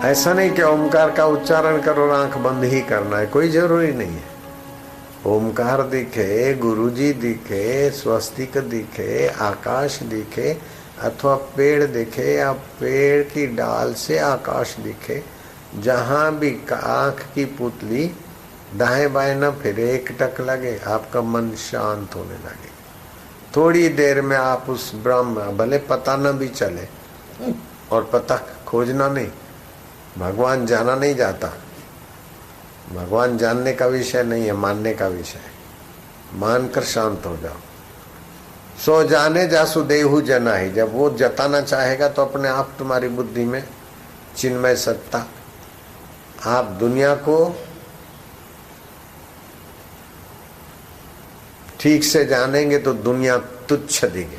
ऐसा नहीं कि ओमकार का उच्चारण करो और आंख बंद ही करना है, कोई जरूरी नहीं है। ओमकार दिखे, गुरुजी दिखे, स्वस्तिक दिखे, आकाश दिखे, अथवा पेड़ दिखे या पेड़ की डाल से आकाश दिखे, जहां भी आंख की पुतली दाएं बाएं न फिरे, एक टक लगे, आपका मन शांत होने लगे। थोड़ी देर में आप उस ब्रह्म, भले पता न भी चले, और पता खोजना नहीं, भगवान जाना नहीं जाता, भगवान जानने का विषय नहीं है, मानने का विषय है। मानकर शांत हो जाओ। सो जाने जासु देहु जना ही, जब वो जताना चाहेगा तो अपने आप तुम्हारी बुद्धि में चिन्मय सत्ता, आप दुनिया को ठीक से जानेंगे तो दुनिया तुच्छ दिखेगी,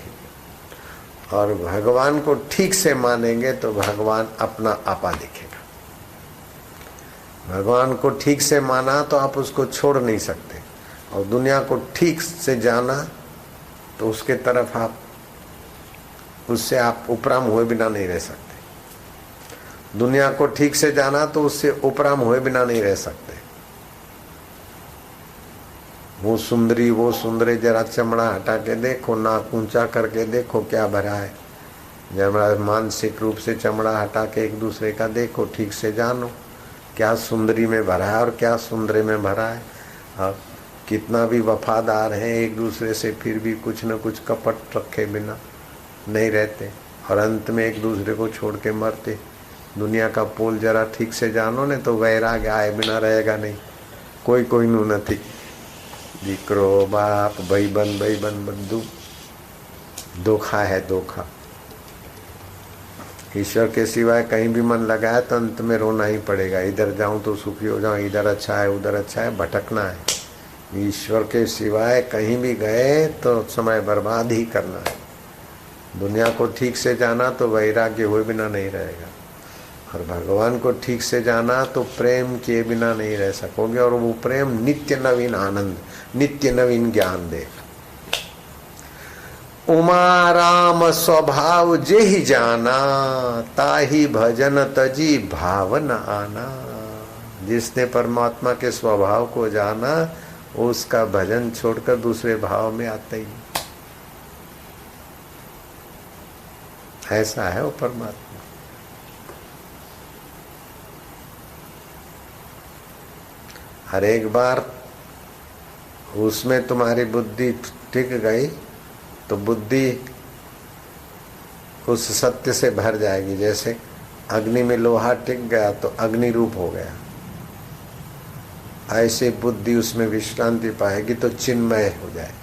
और भगवान को ठीक से मानेंगे तो भगवान अपना आपा दिखेगा। भगवान को ठीक से माना तो आप उसको छोड़ नहीं सकते, और दुनिया को ठीक से जाना तो उसके तरफ आप, उससे आप उपराम हुए बिना नहीं रह सकते। दुनिया को ठीक से जाना तो उससे उपराम हुए बिना नहीं रह सकते। वो सुंदरी, वो सुंदरे, जरा चमड़ा हटा के देखो, नाक ऊंचा करके देखो क्या भरा है। जरा मानसिक रूप से चमड़ा हटा के एक दूसरे का देखो, ठीक से जानो क्या सुंदरी में भरा है और क्या सुंदरे में भरा है। और कितना भी वफादार हैं एक दूसरे से, फिर भी कुछ न कुछ कपट रखे बिना नहीं रहते, और अंत में एक दूसरे को छोड़ के मरते। दुनिया का पोल जरा ठीक से जानो ने तो वैराग्य आए बिना रहेगा नहीं। कोई कोई नु नहीं, दीकरो बाप भाईबंद बंधु, धोखा है धोखा। ईश्वर के सिवाय कहीं भी मन लगाया तो अंत में रोना ही पड़ेगा। इधर जाऊं तो सुखी हो जाऊं, इधर अच्छा है उधर अच्छा है, भटकना है। ईश्वर के सिवाय कहीं भी गए तो समय बर्बाद ही करना है। दुनिया को ठीक से जाना तो वैराग्य हुए बिना नहीं रहेगा, और भगवान को ठीक से जाना तो प्रेम किए बिना नहीं रह सकोगे, और वो प्रेम नित्य नवीन आनंद, नित्य नवीन ज्ञान देगा। उमा राम स्वभाव जेहि जाना, ताहि भजन तजी भाव न आना। जिसने परमात्मा के स्वभाव को जाना, उसका भजन छोड़कर दूसरे भाव में आता ही नहीं। ऐसा है वो परमात्मा। हर एक बार उसमें तुम्हारी बुद्धि टिक गई तो बुद्धि उस सत्य से भर जाएगी। जैसे अग्नि में लोहा टिक गया तो अग्नि रूप हो गया, ऐसे बुद्धि उसमें विश्रांति पाएगी तो चिन्मय हो जाएगी।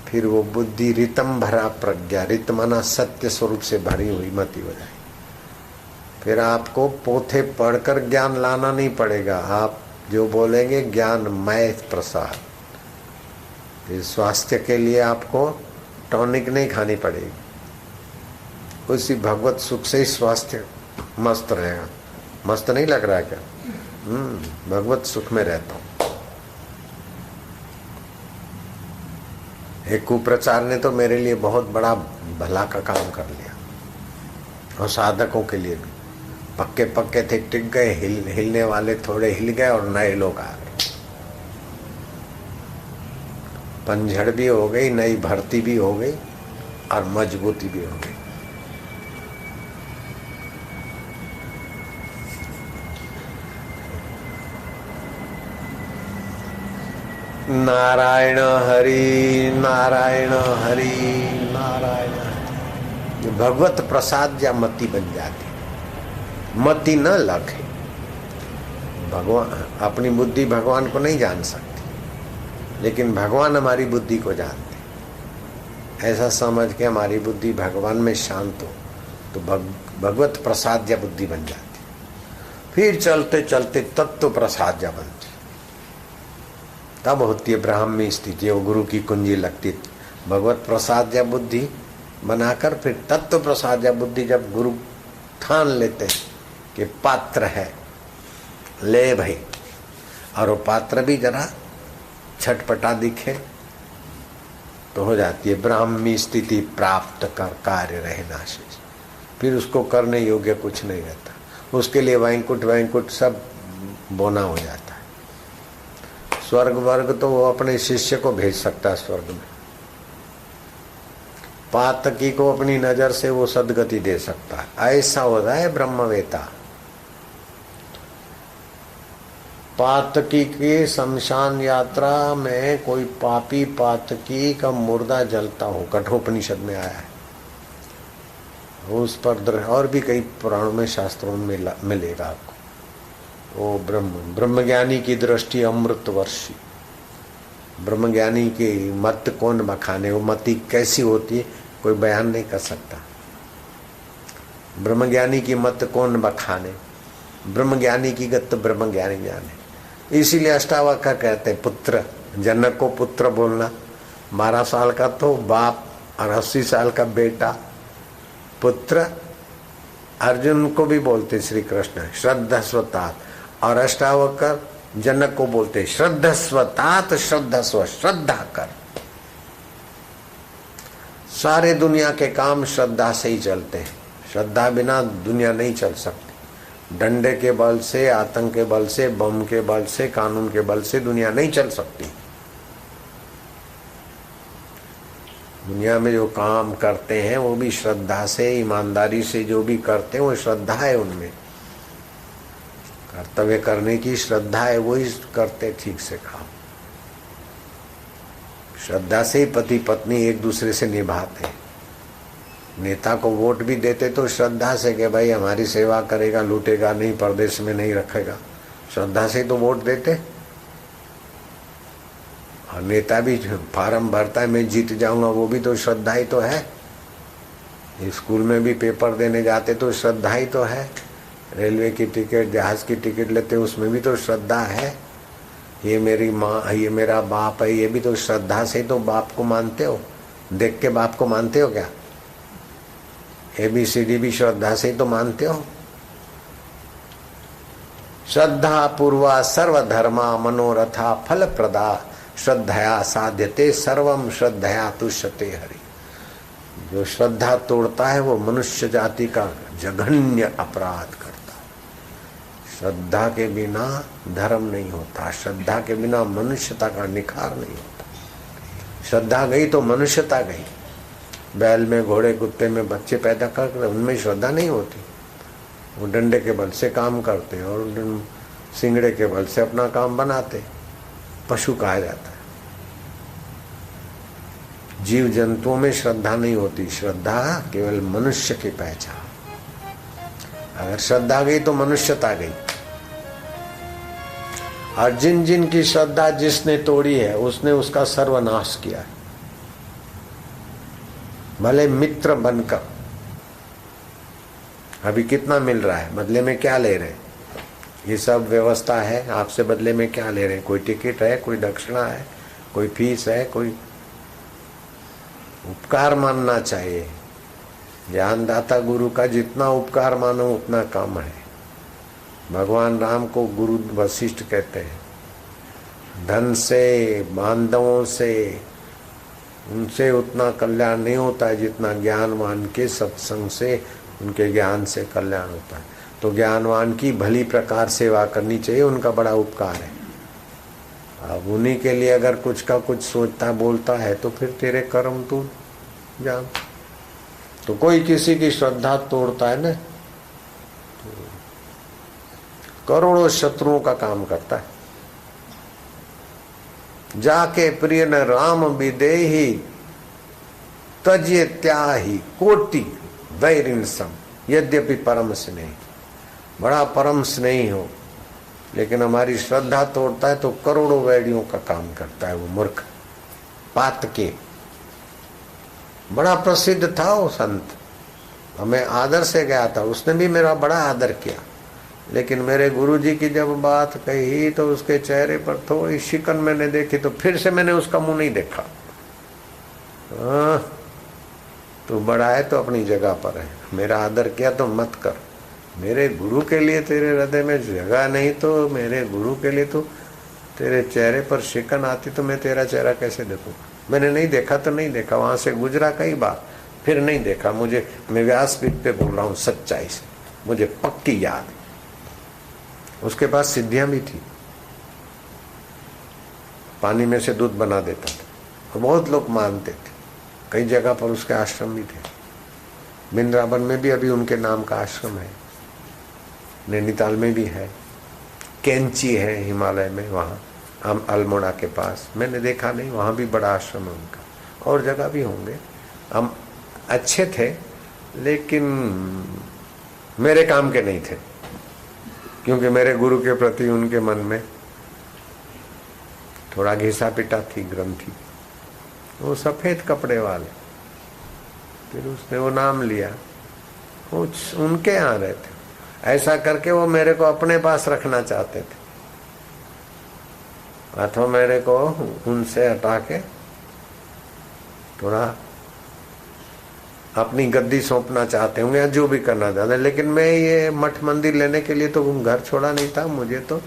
फिर वो बुद्धि रितम भरा प्रज्ञा, रित माना सत्य स्वरूप से भरी हुई मति हो जाएगी। फिर आपको पोथे पढ़कर ज्ञान लाना नहीं पड़ेगा, आप जो बोलेंगे ज्ञानमय प्रसाद। इस स्वास्थ्य के लिए आपको टॉनिक नहीं खानी पड़ेगी, उसी भगवत सुख से ही स्वास्थ्य मस्त रहेगा। मस्त नहीं लग रहा है क्या? भगवत सुख में रहता हूं। एक कुप्रचार ने तो मेरे लिए बहुत बड़ा भला का काम कर लिया, और साधकों के लिए भी। पक्के पक्के थे टिक गए, हिलने वाले थोड़े हिल गए और नए लोग आ गए। पंझड़ भी हो गई, नई भर्ती भी हो गई और मजबूती भी हो गई। नारायण हरि नारायण हरि नारायण हरि। भगवत प्रसाद या मति बन जाती। मति न लगे। भगवान अपनी बुद्धि भगवान को नहीं जान सकती, लेकिन भगवान हमारी बुद्धि को जानते। ऐसा समझ के हमारी बुद्धि भगवान में शांत हो तो भगवत प्रसाद या बुद्धि बन जाती। फिर चलते चलते तत्व प्रसाद या बनती, तब होती है ब्राह्मी स्थिति। वो गुरु की कुंजी लगती। भगवत प्रसाद या बुद्धि बनाकर फिर तत्व प्रसाद या बुद्धि जब गुरु ठान लेते हैं कि पात्र है, ले भाई, और वो पात्र भी जरा छटपटा दिखे तो हो जाती है ब्राह्मी स्थिति प्राप्त कर कार्य रहे नाशेष। फिर उसको करने योग्य कुछ नहीं रहता। उसके लिए वैंकुट वैंकुट सब बोना हो जाता है। स्वर्ग वर्ग तो वो अपने शिष्य को भेज सकता है स्वर्ग में, पातकी को अपनी नजर से वो सदगति दे सकता है। ऐसा होता है ब्रह्मवेता। पातकी के शमशान यात्रा में कोई पापी पातकी का मुर्दा जलता हो, कठोपनिषद में आया है। उस पर और भी कई पुराणों में शास्त्रों में मिलेगा आपको। वो ब्रह्मज्ञानी की दृष्टि अमृतवर्षी। ब्रह्मज्ञानी की मत कौन बखाने, वो मति कैसी होती है कोई बयान नहीं कर सकता। ब्रह्मज्ञानी की मत कौन बखाने, ब्रह्मज्ञानी की गत ब्रह्मज्ञानी जाने। इसीलिए अष्टावक्र कहते हैं पुत्र, जनक को पुत्र बोलना, 12 साल का तो बाप और 80 साल का बेटा पुत्र। अर्जुन को भी बोलते श्री कृष्ण श्रद्धस्वतात, और अष्टावक्र जनक को बोलते श्रद्धस्वतात, श्रद्धस्व, श्रद्धा कर। सारे दुनिया के काम श्रद्धा से ही चलते हैं। श्रद्धा बिना दुनिया नहीं चल सकती। डंडे के बल से, आतंक के बल से, बम के बल से, कानून के बल से दुनिया नहीं चल सकती। दुनिया में जो काम करते हैं वो भी श्रद्धा से, ईमानदारी से जो भी करते हैं वो श्रद्धा है उनमें। कर्तव्य करने की श्रद्धा है, वही करते ठीक से काम। श्रद्धा से ही पति पत्नी एक दूसरे से निभाते। नेता को वोट भी देते तो श्रद्धा से कि भाई हमारी सेवा करेगा, लूटेगा नहीं, परदेश में नहीं रखेगा। श्रद्धा से ही तो वोट देते। और नेता भी फार्म भरता है मैं जीत जाऊंगा, वो भी तो श्रद्धा ही तो है। स्कूल में भी पेपर देने जाते तो श्रद्धा ही तो है। रेलवे की टिकट, जहाज की टिकट लेते उसमें भी तो श्रद्धा है। ये मेरी माँ, ये मेरा बाप है, ये भी तो श्रद्धा से तो बाप को मानते हो। देख के बाप को मानते हो क्या? ABCD भी श्रद्धा से तो मानते हो। श्रद्धा पूर्वा सर्वधर्मा मनोरथा फल प्रदा, श्रद्धया साध्यते सर्वम श्रद्धया तुष्यते हरि। जो श्रद्धा तोड़ता है वो मनुष्य जाति का जघन्य अपराध करता है। श्रद्धा के बिना धर्म नहीं होता, श्रद्धा के बिना मनुष्यता का निखार नहीं होता। श्रद्धा गई तो मनुष्यता गई। बैल में, घोड़े, कुत्ते में बच्चे पैदा करते उनमें श्रद्धा नहीं होती। वो डंडे के बल से काम करते और सिंगड़े के बल से अपना काम बनाते। पशु कहा जाता है। जीव जंतुओं में श्रद्धा नहीं होती। श्रद्धा केवल मनुष्य की पहचान। अगर श्रद्धा गई तो मनुष्यता गई। और जिन जिन की श्रद्धा जिसने तोड़ी है उसने उसका सर्वनाश किया है। भले मित्र बनकर। अभी कितना मिल रहा है, बदले में क्या ले रहे? ये सब व्यवस्था है, आपसे बदले में क्या ले रहे? कोई टिकट है, कोई दक्षिणा है, कोई फीस है, कोई उपकार मानना चाहिए। ज्ञानदाता गुरु का जितना उपकार मानो उतना कम है। भगवान राम को गुरु वशिष्ठ कहते हैं। धन से, बांधवों से, उनसे उतना कल्याण नहीं होता है जितना ज्ञानवान के सत्संग से, उनके ज्ञान से कल्याण होता है। तो ज्ञानवान की भली प्रकार सेवा करनी चाहिए, उनका बड़ा उपकार है। अब उन्हीं के लिए अगर कुछ का कुछ सोचता बोलता है तो फिर तेरे कर्म तू जान। तो कोई किसी की श्रद्धा तोड़ता है ना, तो करोड़ों शत्रुओं का काम करता है। जाके प्रिय न राम विदेही तज्य त्याही कोटि वैरिन सम, यद्यपि परम स्नेही। बड़ा परम स्नेही हो लेकिन हमारी श्रद्धा तोड़ता है तो करोड़ों वैरियों का काम करता है वो मूर्ख। पातके बड़ा प्रसिद्ध था वो संत, हमें आदर से गया था, उसने भी मेरा बड़ा आदर किया। लेकिन मेरे गुरुजी की जब बात कही तो उसके चेहरे पर थोड़ी शिकन मैंने देखी, तो फिर से मैंने उसका मुंह नहीं देखा। तू बड़ा है तो अपनी जगह पर है, मेरा आदर किया तो मत कर। मेरे गुरु के लिए तेरे हृदय में जगह नहीं तो मेरे गुरु के लिए तो तेरे चेहरे पर शिकन आती तो मैं तेरा चेहरा कैसे देखूं? मैंने नहीं देखा तो नहीं देखा, वहां से गुजरा कई बार, फिर नहीं देखा। मैं व्यासपीठ पे बोल रहा हूँ सच्चाई से, मुझे पक्की याद है। उसके पास सिद्धियां भी थी, पानी में से दूध बना देता था, और बहुत लोग मानते थे। कई जगह पर उसके आश्रम भी थे। वृंदावन में भी अभी उनके नाम का आश्रम है, नैनीताल में भी है, कैंची है हिमालय में, वहाँ अल्मोड़ा के पास। मैंने देखा नहीं, वहाँ भी बड़ा आश्रम है उनका, और जगह भी होंगे। हम अच्छे थे लेकिन मेरे काम के नहीं थे, क्योंकि मेरे गुरु के प्रति उनके मन में थोड़ा घिसा पिटा थी, ग्रंथि। वो सफेद कपड़े वाले, फिर उसने वो नाम लिया, वो उनके यहाँ रहते, ऐसा करके वो मेरे को अपने पास रखना चाहते थे, अथवा मेरे को उनसे हटा के थोड़ा अपनी गद्दी सौंपना चाहते होंगे, या जो भी करना चाहते। लेकिन मैं ये मठ मंदिर लेने के लिए तो घर छोड़ा नहीं था। मुझे तो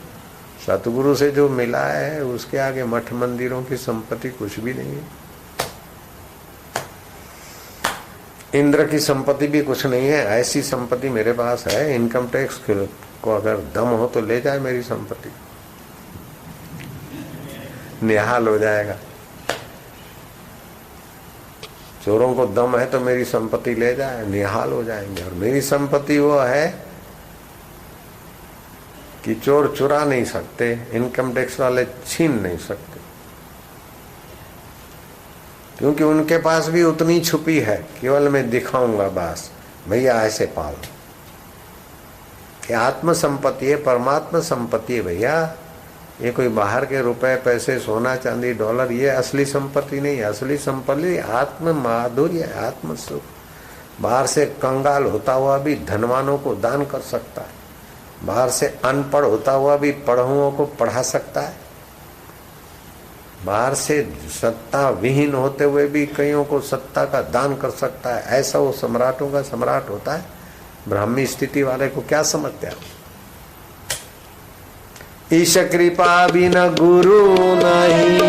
सतगुरु से जो मिला है उसके आगे मठ मंदिरों की संपत्ति कुछ भी नहीं है। इंद्र की संपत्ति भी कुछ नहीं है, ऐसी संपत्ति मेरे पास है। इनकम टैक्स को अगर दम हो तो ले जाए मेरी संपत्ति, निहाल हो जाएगा। चोरों को दम है तो मेरी संपत्ति ले जाए, निहाल हो जाएंगे। और मेरी संपत्ति वो है कि चोर चुरा नहीं सकते, इनकम टैक्स वाले छीन नहीं सकते, क्योंकि उनके पास भी उतनी छुपी है। केवल मैं दिखाऊंगा बस, भैया ऐसे पालो। कि आत्म संपत्ति है, परमात्मा संपत्ति है भैया। ये कोई बाहर के रुपए पैसे सोना चांदी डॉलर ये असली संपत्ति नहीं है। असली संपत्ति आत्म माधुर्य, आत्म सुख। बाहर से कंगाल होता हुआ भी धनवानों को दान कर सकता है, बाहर से अनपढ़ होता हुआ भी पढ़ुओं को पढ़ा सकता है, बाहर से सत्ता विहीन होते हुए भी कईयों को सत्ता का दान कर सकता है। ऐसा वो सम्राटों का सम्राट होता है। ब्राह्मी स्थिति वाले को क्या समझते हैं? ईश कृपा बिना गुरु नहीं,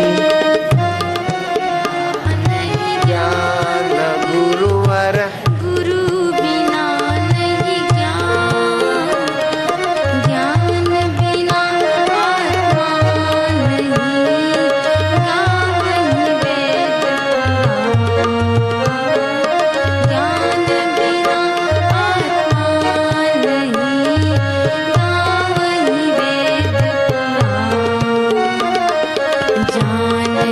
ज्ञान गुरुवर, गुरु बिना नहीं ज्ञान, ज्ञान बिना आत्मा नहीं, गावहि वेद पुराण, ज्ञान बिना आत्मा नहीं, गावहि वेद पुराण, जान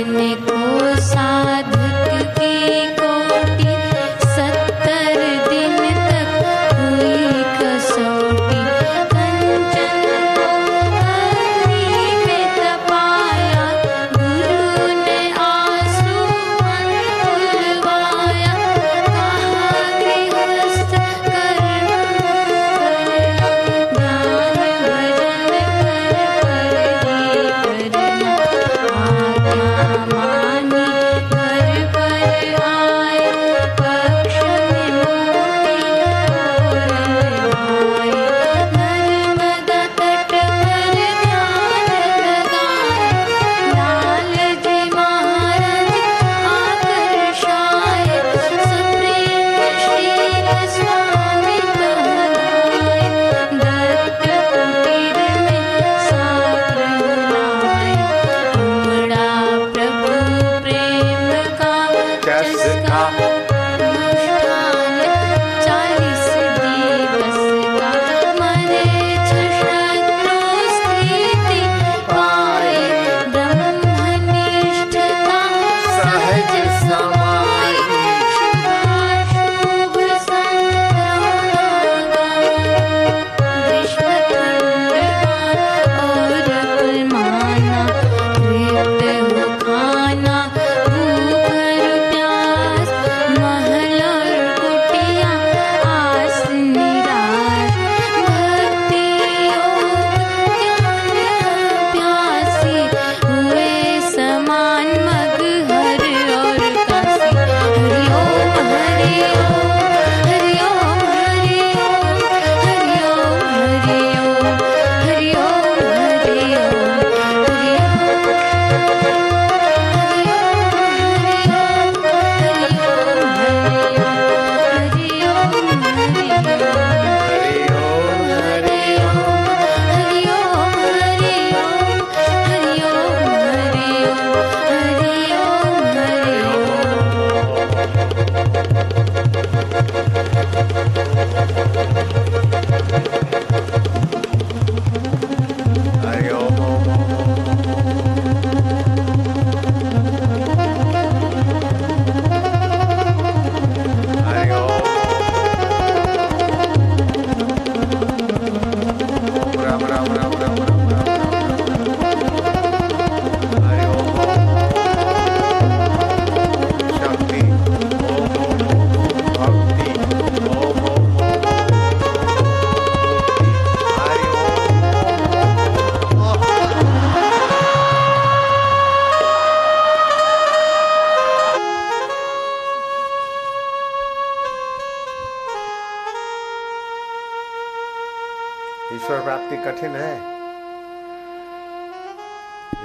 ईश्वर प्राप्ति कठिन है?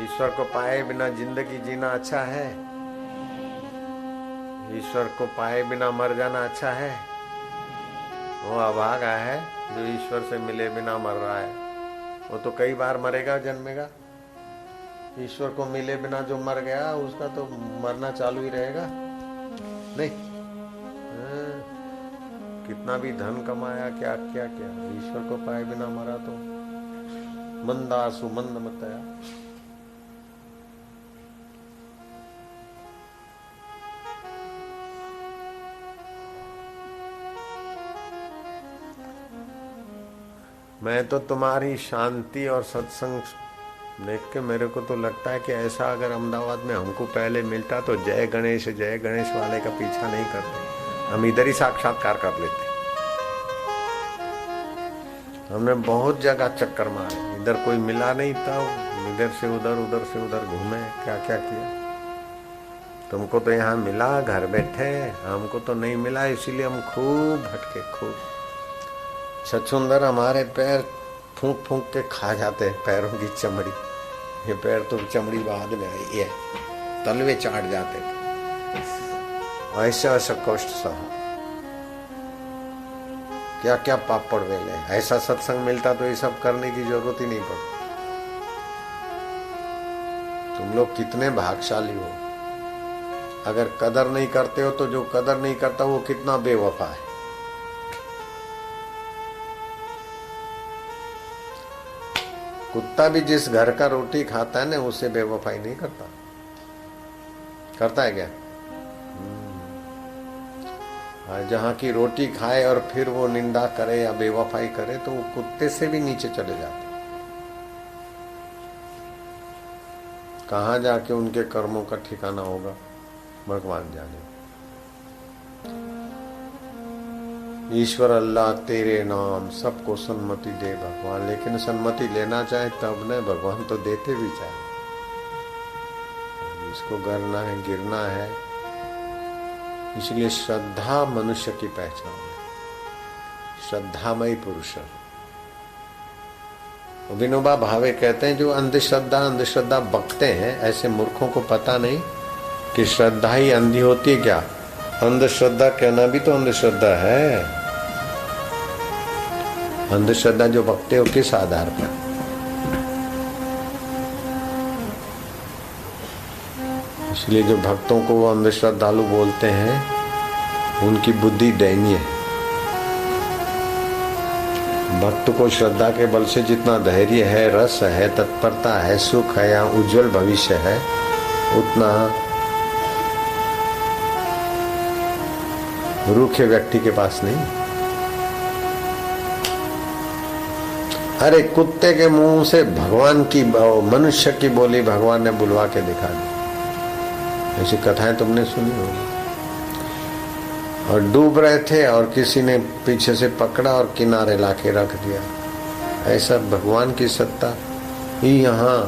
ईश्वर को पाए बिना जिंदगी जीना अच्छा है? ईश्वर को पाए बिना मर जाना अच्छा है? वो अभागा है जो ईश्वर से मिले बिना मर रहा है। वो तो कई बार मरेगा, जन्मेगा। ईश्वर को मिले बिना जो मर गया उसका तो मरना चालू ही रहेगा। नहीं, कितना भी धन कमाया, क्या क्या क्या, ईश्वर को पाए बिना मरा तो मंदासु मंद मतया। मैं तो तुम्हारी शांति और सत्संग देख के मेरे को तो लगता है कि ऐसा अगर अहमदाबाद में हमको पहले मिलता तो जय गणेश वाले का पीछा नहीं करते, हम इधर ही साक्षात्कार कर लेते। हमने बहुत जगह चक्कर मारे, इधर कोई मिला नहीं था, इधर से उधर घूमे, क्या क्या किया। तुमको तो यहाँ मिला, घर बैठे, हमको तो नहीं मिला, इसीलिए हम खूब भटके, खूब। छछुंदर हमारे पैर फूंक फूंक के खा जाते हैं, पैरों की चमड़ी। ये पैर तो चमड़ी बाद में आई है, तलवे चाट जाते थे। ऐसा ऐसा कष्ट सहा, क्या क्या पापड़ वेले। ऐसा सत्संग मिलता तो ये सब करने की जरूरत ही नहीं पड़ती। तुम लोग कितने भाग्यशाली हो। अगर कदर नहीं करते हो तो जो कदर नहीं करता वो कितना बेवफा है। कुत्ता भी जिस घर का रोटी खाता है ना, उसे बेवफाई नहीं करता। करता है क्या? जहाँ की रोटी खाए और फिर वो निंदा करे या बेवफाई करे तो वो कुत्ते से भी नीचे चले जाते। कहाँ जाके उनके कर्मों का ठिकाना होगा भगवान जाने। ईश्वर अल्लाह तेरे नाम सबको सन्मति दे भगवान, लेकिन सन्मति लेना चाहे तब न, भगवान तो देते भी चाहे। इसको करना है, गिरना है। इसलिए श्रद्धा मनुष्य की पहचान है, श्रद्धामयी पुरुष। विनोबा भावे कहते हैं जो अंधश्रद्धा बकते हैं, ऐसे मूर्खों को पता नहीं कि श्रद्धा ही अंधी होती है। क्या अंधश्रद्धा कहना भी तो अंधश्रद्धा है। अंधश्रद्धा जो बकते हो किस आधार पर? इसलिए जो भक्तों को वो अंधश्रद्धालु बोलते हैं उनकी बुद्धि दयनीय है। भक्त को श्रद्धा के बल से जितना धैर्य है, रस है, तत्परता है, सुख है या उज्जवल भविष्य है, उतना रूखे व्यक्ति के पास नहीं। अरे कुत्ते के मुंह से भगवान की, मनुष्य की बोली भगवान ने बुलवा के दिखा दी। ऐसी कथाएं तुमने सुनी होगी। और डूब रहे थे और किसी ने पीछे से पकड़ा और किनारे लाके रख दिया। ऐसा भगवान की सत्ता ही यहाँ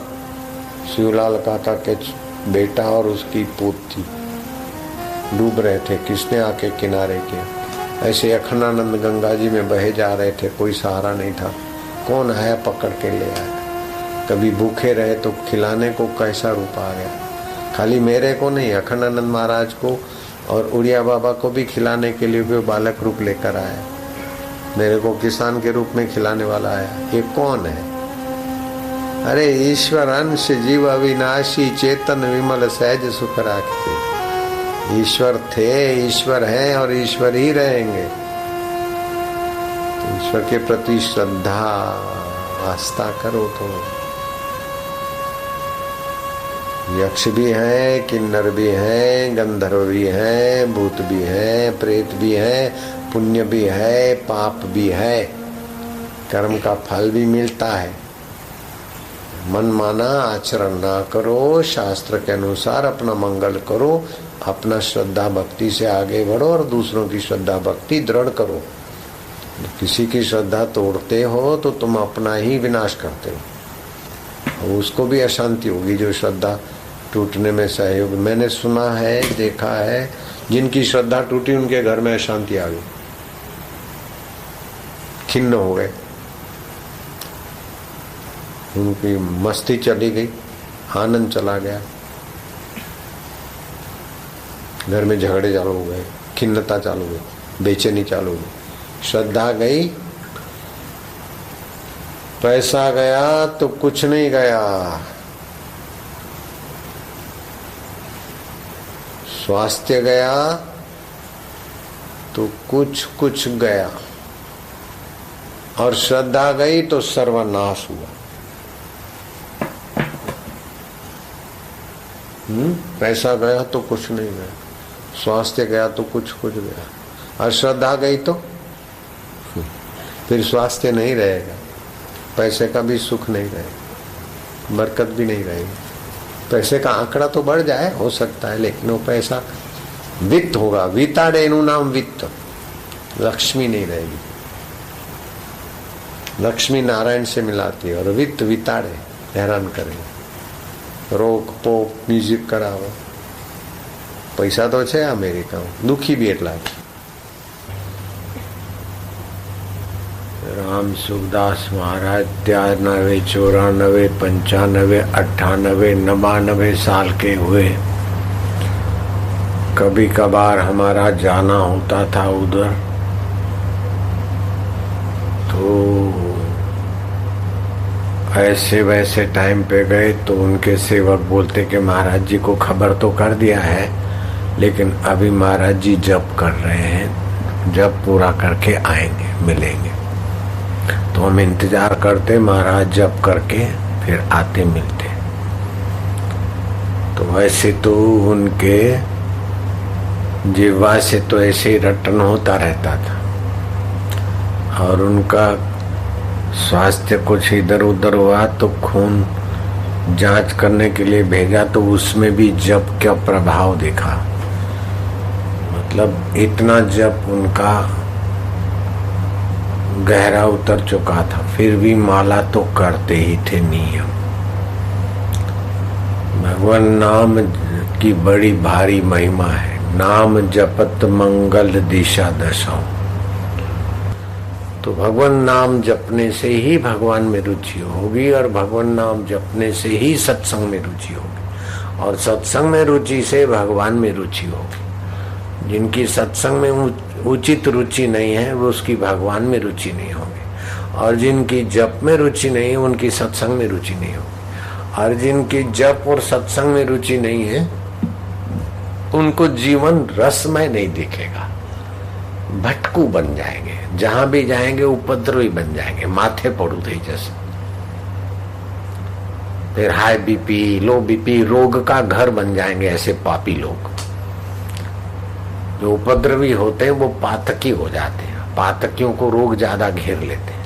शिवलाल काका के बेटा और उसकी पोत थी, डूब रहे थे, किसने आके किनारे किया। ऐसे अखंडानंद गंगा जी में बहे जा रहे थे, कोई सहारा नहीं था, कौन आया पकड़ के ले आया। कभी भूखे रहे तो खिलाने को कैसा रूप आ गया। खाली मेरे को नहीं, अखंडानंद महाराज को और उड़िया बाबा को भी खिलाने के लिए भी बालक रूप लेकर आया। मेरे को किसान के रूप में खिलाने वाला आया। ये कौन है? अरे ईश्वर अंश जीव अविनाशी चेतन विमल सहज सुख राखते। ईश्वर थे, ईश्वर हैं और ईश्वर ही रहेंगे। तो ईश्वर के प्रति श्रद्धा आस्था करो तो यक्ष भी हैं, किन्नर भी हैं, गंधर्व भी हैं, भूत भी हैं, प्रेत भी हैं, पुण्य भी है, पाप भी है, कर्म का फल भी मिलता है। मन माना आचरण ना करो, शास्त्र के अनुसार अपना मंगल करो, अपना श्रद्धा भक्ति से आगे बढ़ो और दूसरों की श्रद्धा भक्ति दृढ़ करो। किसी की श्रद्धा तोड़ते हो तो तुम अपना ही विनाश करते हो, उसको भी अशांति होगी जो श्रद्धा टूटने में सहयोग। मैंने सुना है, देखा है, जिनकी श्रद्धा टूटी उनके घर में अशांति आ गई, खिन्न हो गए। उनकी मस्ती चली गई, आनंद चला गया, घर में झगड़े चालू हो गए, खिन्नता चालू हुई, बेचैनी चालू हुई। श्रद्धा गई, पैसा गया तो कुछ नहीं गया, स्वास्थ्य गया तो कुछ कुछ गया, और श्रद्धा गई तो सर्वनाश हुआ। पैसा गया तो कुछ नहीं गया, स्वास्थ्य गया तो कुछ कुछ गया, और श्रद्धा गई तो फिर स्वास्थ्य नहीं रहेगा, पैसे का भी सुख नहीं रहेगा, बरकत भी नहीं रहेगी। पैसे का आंकड़ा तो बढ़ जाए, हो सकता है, लेकिन वो पैसा वित्त होगा, विताड़े नु नाम वित्त, लक्ष्मी नहीं रहेगी। लक्ष्मी नारायण से मिलाती है और वित्त विताड़े, हैरान करेगा। રોક પોપ મ્યુઝિક કરાવો, પૈસા તો છે અમેરિકામાં, દુખી બી એટલા છે। राम सुखदास महाराज 93, 94, 95, 98, 99 साल के हुए। कभी कभार हमारा जाना होता था उधर, तो ऐसे वैसे टाइम पे गए तो उनके सेवक बोलते कि महाराज जी को खबर तो कर दिया है, लेकिन अभी महाराज जी जप कर रहे हैं, जप पूरा करके आएंगे, मिलेंगे। तो हम इंतजार करते, महाराज जप करके फिर आते मिलते। तो वैसे तो उनके जिह्वा से तो ऐसे ही रटन होता रहता था, और उनका स्वास्थ्य कुछ इधर उधर हुआ तो खून जांच करने के लिए भेजा, तो उसमें भी जप का प्रभाव देखा। मतलब इतना जप उनका गहरा उतर चुका था, फिर भी माला तो करते ही थे नियम। भगवान नाम की बड़ी भारी महिमा है। नाम जपत मंगल दिशा दशाओं। तो भगवान नाम जपने से ही भगवान में रुचि होगी, और भगवान नाम जपने से ही सत्संग में रुचि होगी, और सत्संग में रुचि से भगवान में रुचि होगी। जिनकी सत्संग में उचित रुचि नहीं है, वो उसकी भगवान में रुचि नहीं होगी, और जिनकी जप में रुचि नहीं है, उनकी सत्संग में रुचि नहीं होगी, और जिनकी जप और सत्संग में रुचि नहीं है, उनको जीवन रसमय नहीं दिखेगा, भटकू बन जाएंगे, जहां भी जाएंगे उपद्रवी बन जाएंगे, माथे पड़ू थे जैसे। फिर हाई बीपी, लो बीपी, रोग का घर बन जाएंगे ऐसे पापी लोग। जो उपद्रवी होते हैं वो पातकी हो जाते हैं, पातकियों को रोग ज्यादा घेर लेते हैं।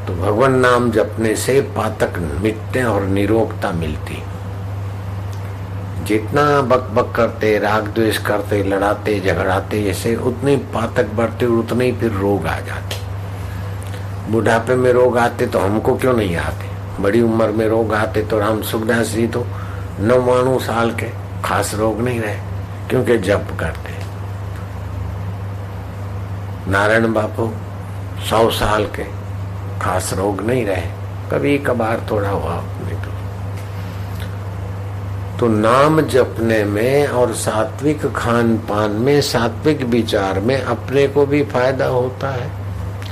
तो भगवान नाम जपने से पातक मिटते हैं और निरोगता मिलती। जितना बक बक करते, राग द्वेष करते, लड़ाते झगड़ाते, ऐसे उतने पातक बढ़ते, उतने ही फिर रोग आ जाते। बुढ़ापे में रोग आते तो हमको क्यों नहीं आते, बड़ी उम्र में रोग आते तो राम सुखदास जी तो 99 साल के, खास रोग नहीं रहे, क्योंकि जप करते। नारायण बापू 100 साल के, खास रोग नहीं रहे, कभी कभार थोड़ा हुआ नहीं तो नाम जपने में और सात्विक खान पान में, सात्विक विचार में अपने को भी फायदा होता है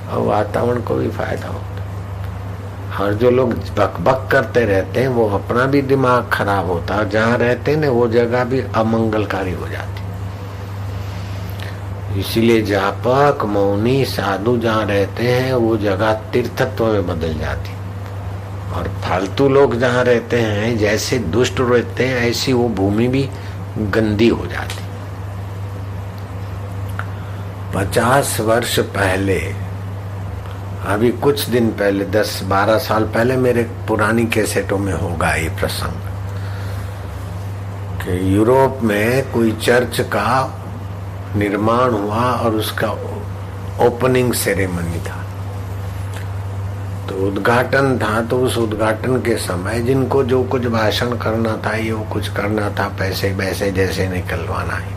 और वातावरण को भी फायदा होता है। और जो लोग बक बक करते रहते हैं वो अपना भी दिमाग खराब होता है, जहाँ रहते हैं ना वो जगह भी अमंगलकारी हो जाती। इसीलिए जापक मौनी साधु जहाँ रहते हैं वो जगह तीर्थत्व में बदल जाती, और फालतू लोग जहाँ रहते हैं, जैसे दुष्ट रहते हैं, ऐसी वो भूमि भी गंदी हो जाती। 50 वर्ष पहले, अभी कुछ दिन पहले, 10-12 साल पहले मेरे पुरानी कैसेटों में होगा ये प्रसंग कि यूरोप में कोई चर्च का निर्माण हुआ और उसका ओपनिंग सेरेमनी था। तो उद्घाटन था, तो उस उद्घाटन के समय जिनको जो कुछ भाषण करना था, ये वो कुछ करना था, पैसे वैसे जैसे निकलवाना है,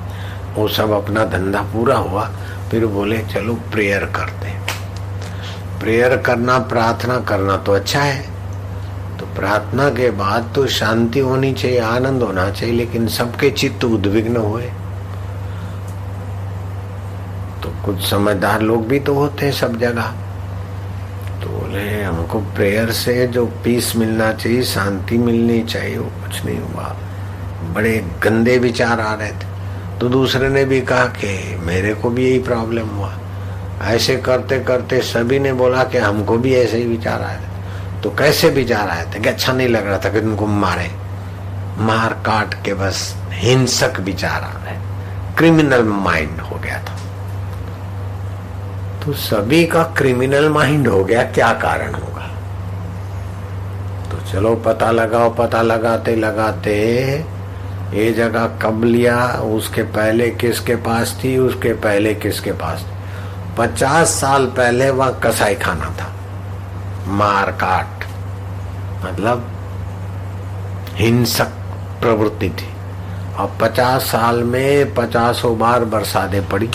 वो सब अपना धंधा पूरा हुआ। फिर बोले चलो प्रेयर करते हैं। प्रेयर करना, प्रार्थना करना तो अच्छा है, तो प्रार्थना के बाद तो शांति होनी चाहिए, आनंद होना चाहिए, लेकिन सबके चित्त उद्विग्न हुए। तो कुछ समझदार लोग भी तो होते हैं सब जगह, तो बोले हमको प्रेयर से जो पीस मिलना चाहिए, शांति मिलनी चाहिए, वो कुछ नहीं हुआ। बड़े गंदे विचार आ रहे थे। तो दूसरे ने भी कहा कि मेरे को भी यही प्रॉब्लम हुआ। ऐसे करते करते सभी ने बोला कि हमको भी ऐसे ही विचार आए थे। तो कैसे विचार आए थे कि अच्छा नहीं लग रहा था कि उनको मारे, मार काट के बस हिंसक विचार आ रहे, क्रिमिनल माइंड हो गया था। तो सभी का क्रिमिनल माइंड हो गया, क्या कारण होगा? तो चलो पता लगाओ। पता लगाते लगाते ये जगह कब लिया, उसके पहले किसके पास थी, उसके पहले किसके पास थी। 50 साल पहले वह कसाई खाना था, मार काट मतलब हिंसक प्रवृत्ति थी। अब 50 साल में 50 बार बरसातें पड़ी,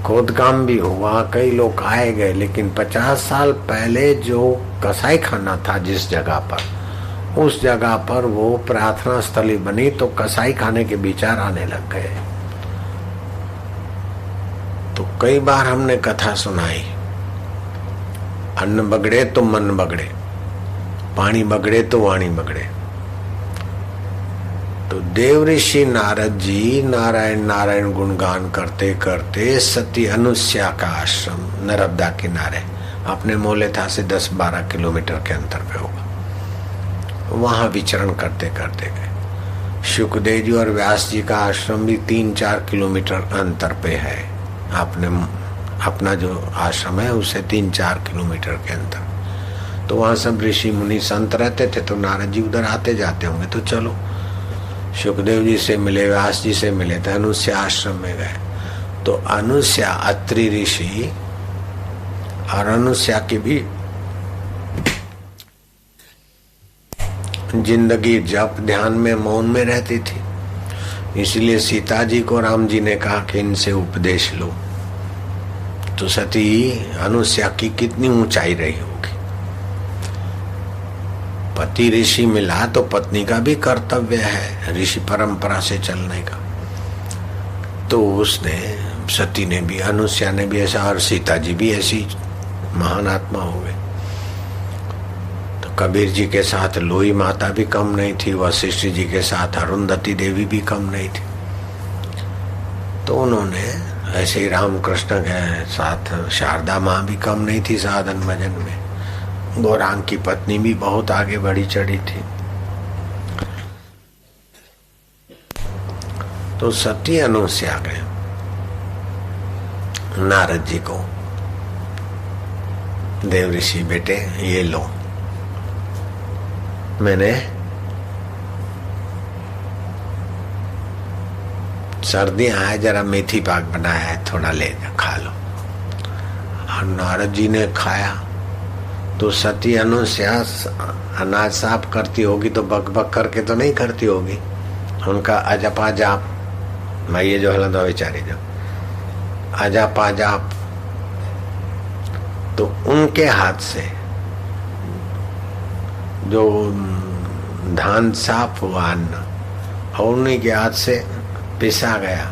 खोदकाम भी हुआ, कई लोग आए गए, लेकिन 50 साल पहले जो कसाई खाना था जिस जगह पर, उस जगह पर वो प्रार्थना स्थली बनी, तो कसाई खाने के विचार आने लग गए। तो कई बार हमने कथा सुनाई, अन्न बगड़े तो मन बगड़े, पानी बगड़े तो वाणी बगड़े। तो देव ऋषि नारद जी नारायण नारायण गुणगान करते करते सती अनुस्या का आश्रम नर्मदा किनारे अपने मोलेथा से 10-12 किलोमीटर के अंतर पे होगा, वहां विचरण करते करते गए। शुकदेव जी और व्यास जी का आश्रम भी 3-4 किलोमीटर अंतर पे है। अपना जो आश्रम है उससे 3-4 किलोमीटर के अंतर। तो वहां सब ऋषि मुनि संत रहते थे, तो नारद जी उधर आते जाते होंगे। तो चलो शुकदेव जी से मिले, व्यास जी से मिले, तो अनुस्या आश्रम में गए। तो अनुस्या अत्रि ऋषि और अनुस्या की भी जिंदगी जप ध्यान में मौन में रहती थी, इसलिए सीता जी को राम जी ने कहा कि इनसे उपदेश लो। तो सती अनुस्या की कितनी ऊंचाई रही होगी। पति ऋषि मिला तो पत्नी का भी कर्तव्य है ऋषि परंपरा से चलने का। तो उसने, सती ने भी, अनुस्या ने भी ऐसा, और सीता जी भी ऐसी महान आत्मा हो गए। तो कबीर जी के साथ लोई माता भी कम नहीं थी, वशिष्ठ जी के साथ अरुंधति देवी भी कम नहीं थी। तो उन्होंने ऐसे ही रामकृष्ण के साथ शारदा माँ भी कम नहीं थी साधन भजन में। गौरांग की पत्नी भी बहुत आगे बढ़ी चढ़ी थी। तो सती अनुस्या गए नारद जी को, देव ऋषि बेटे ये लो, मैंने सर्दियां है, जरा मेथी पाक बनाया है, थोड़ा ले खा लो। और नारद जी ने खाया। तो सती अनुस्या अनाज साफ करती होगी तो बक बक करके तो नहीं करती होगी, उनका अजपा जाप, मैं ये जो हलंदो बेचारी जो अजपा जाप, तो उनके हाथ से जो धान साफ हुआ अन्न और उन्हीं के हाथ से पिसा गया।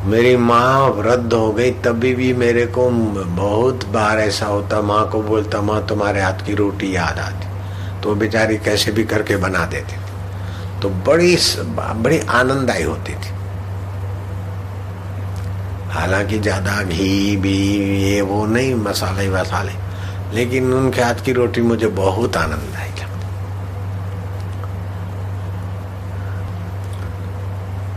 मेरी माँ वृद्ध हो गई, तभी भी मेरे को बहुत बार ऐसा होता, माँ को बोलता माँ तुम्हारे हाथ की रोटी याद आती, तो बेचारी कैसे भी करके बना देती थी। तो बड़ी आनंददायी होती थी। हालांकि ज्यादा घी भी ये वो नहीं, मसाले वसाले, लेकिन उनके हाथ की रोटी मुझे बहुत आनंददायी लगती।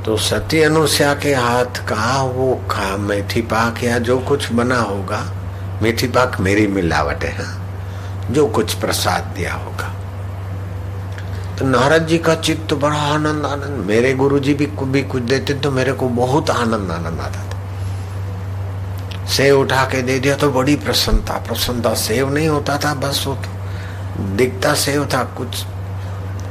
तो सती अनुस्या के हाथ का वो मेथी पाक या जो कुछ बना होगा, मेथी पाक मेरी मिलावट है, जो कुछ प्रसाद दिया होगा। तो नारद जी का चित्त बड़ा आनंद, मेरे गुरु जी भी कुछ देते तो मेरे को बहुत आनंद आता था। सेव उठा के दे दिया तो बड़ी प्रसन्नता। सेव नहीं होता था, बस वो दिखता सेव था, कुछ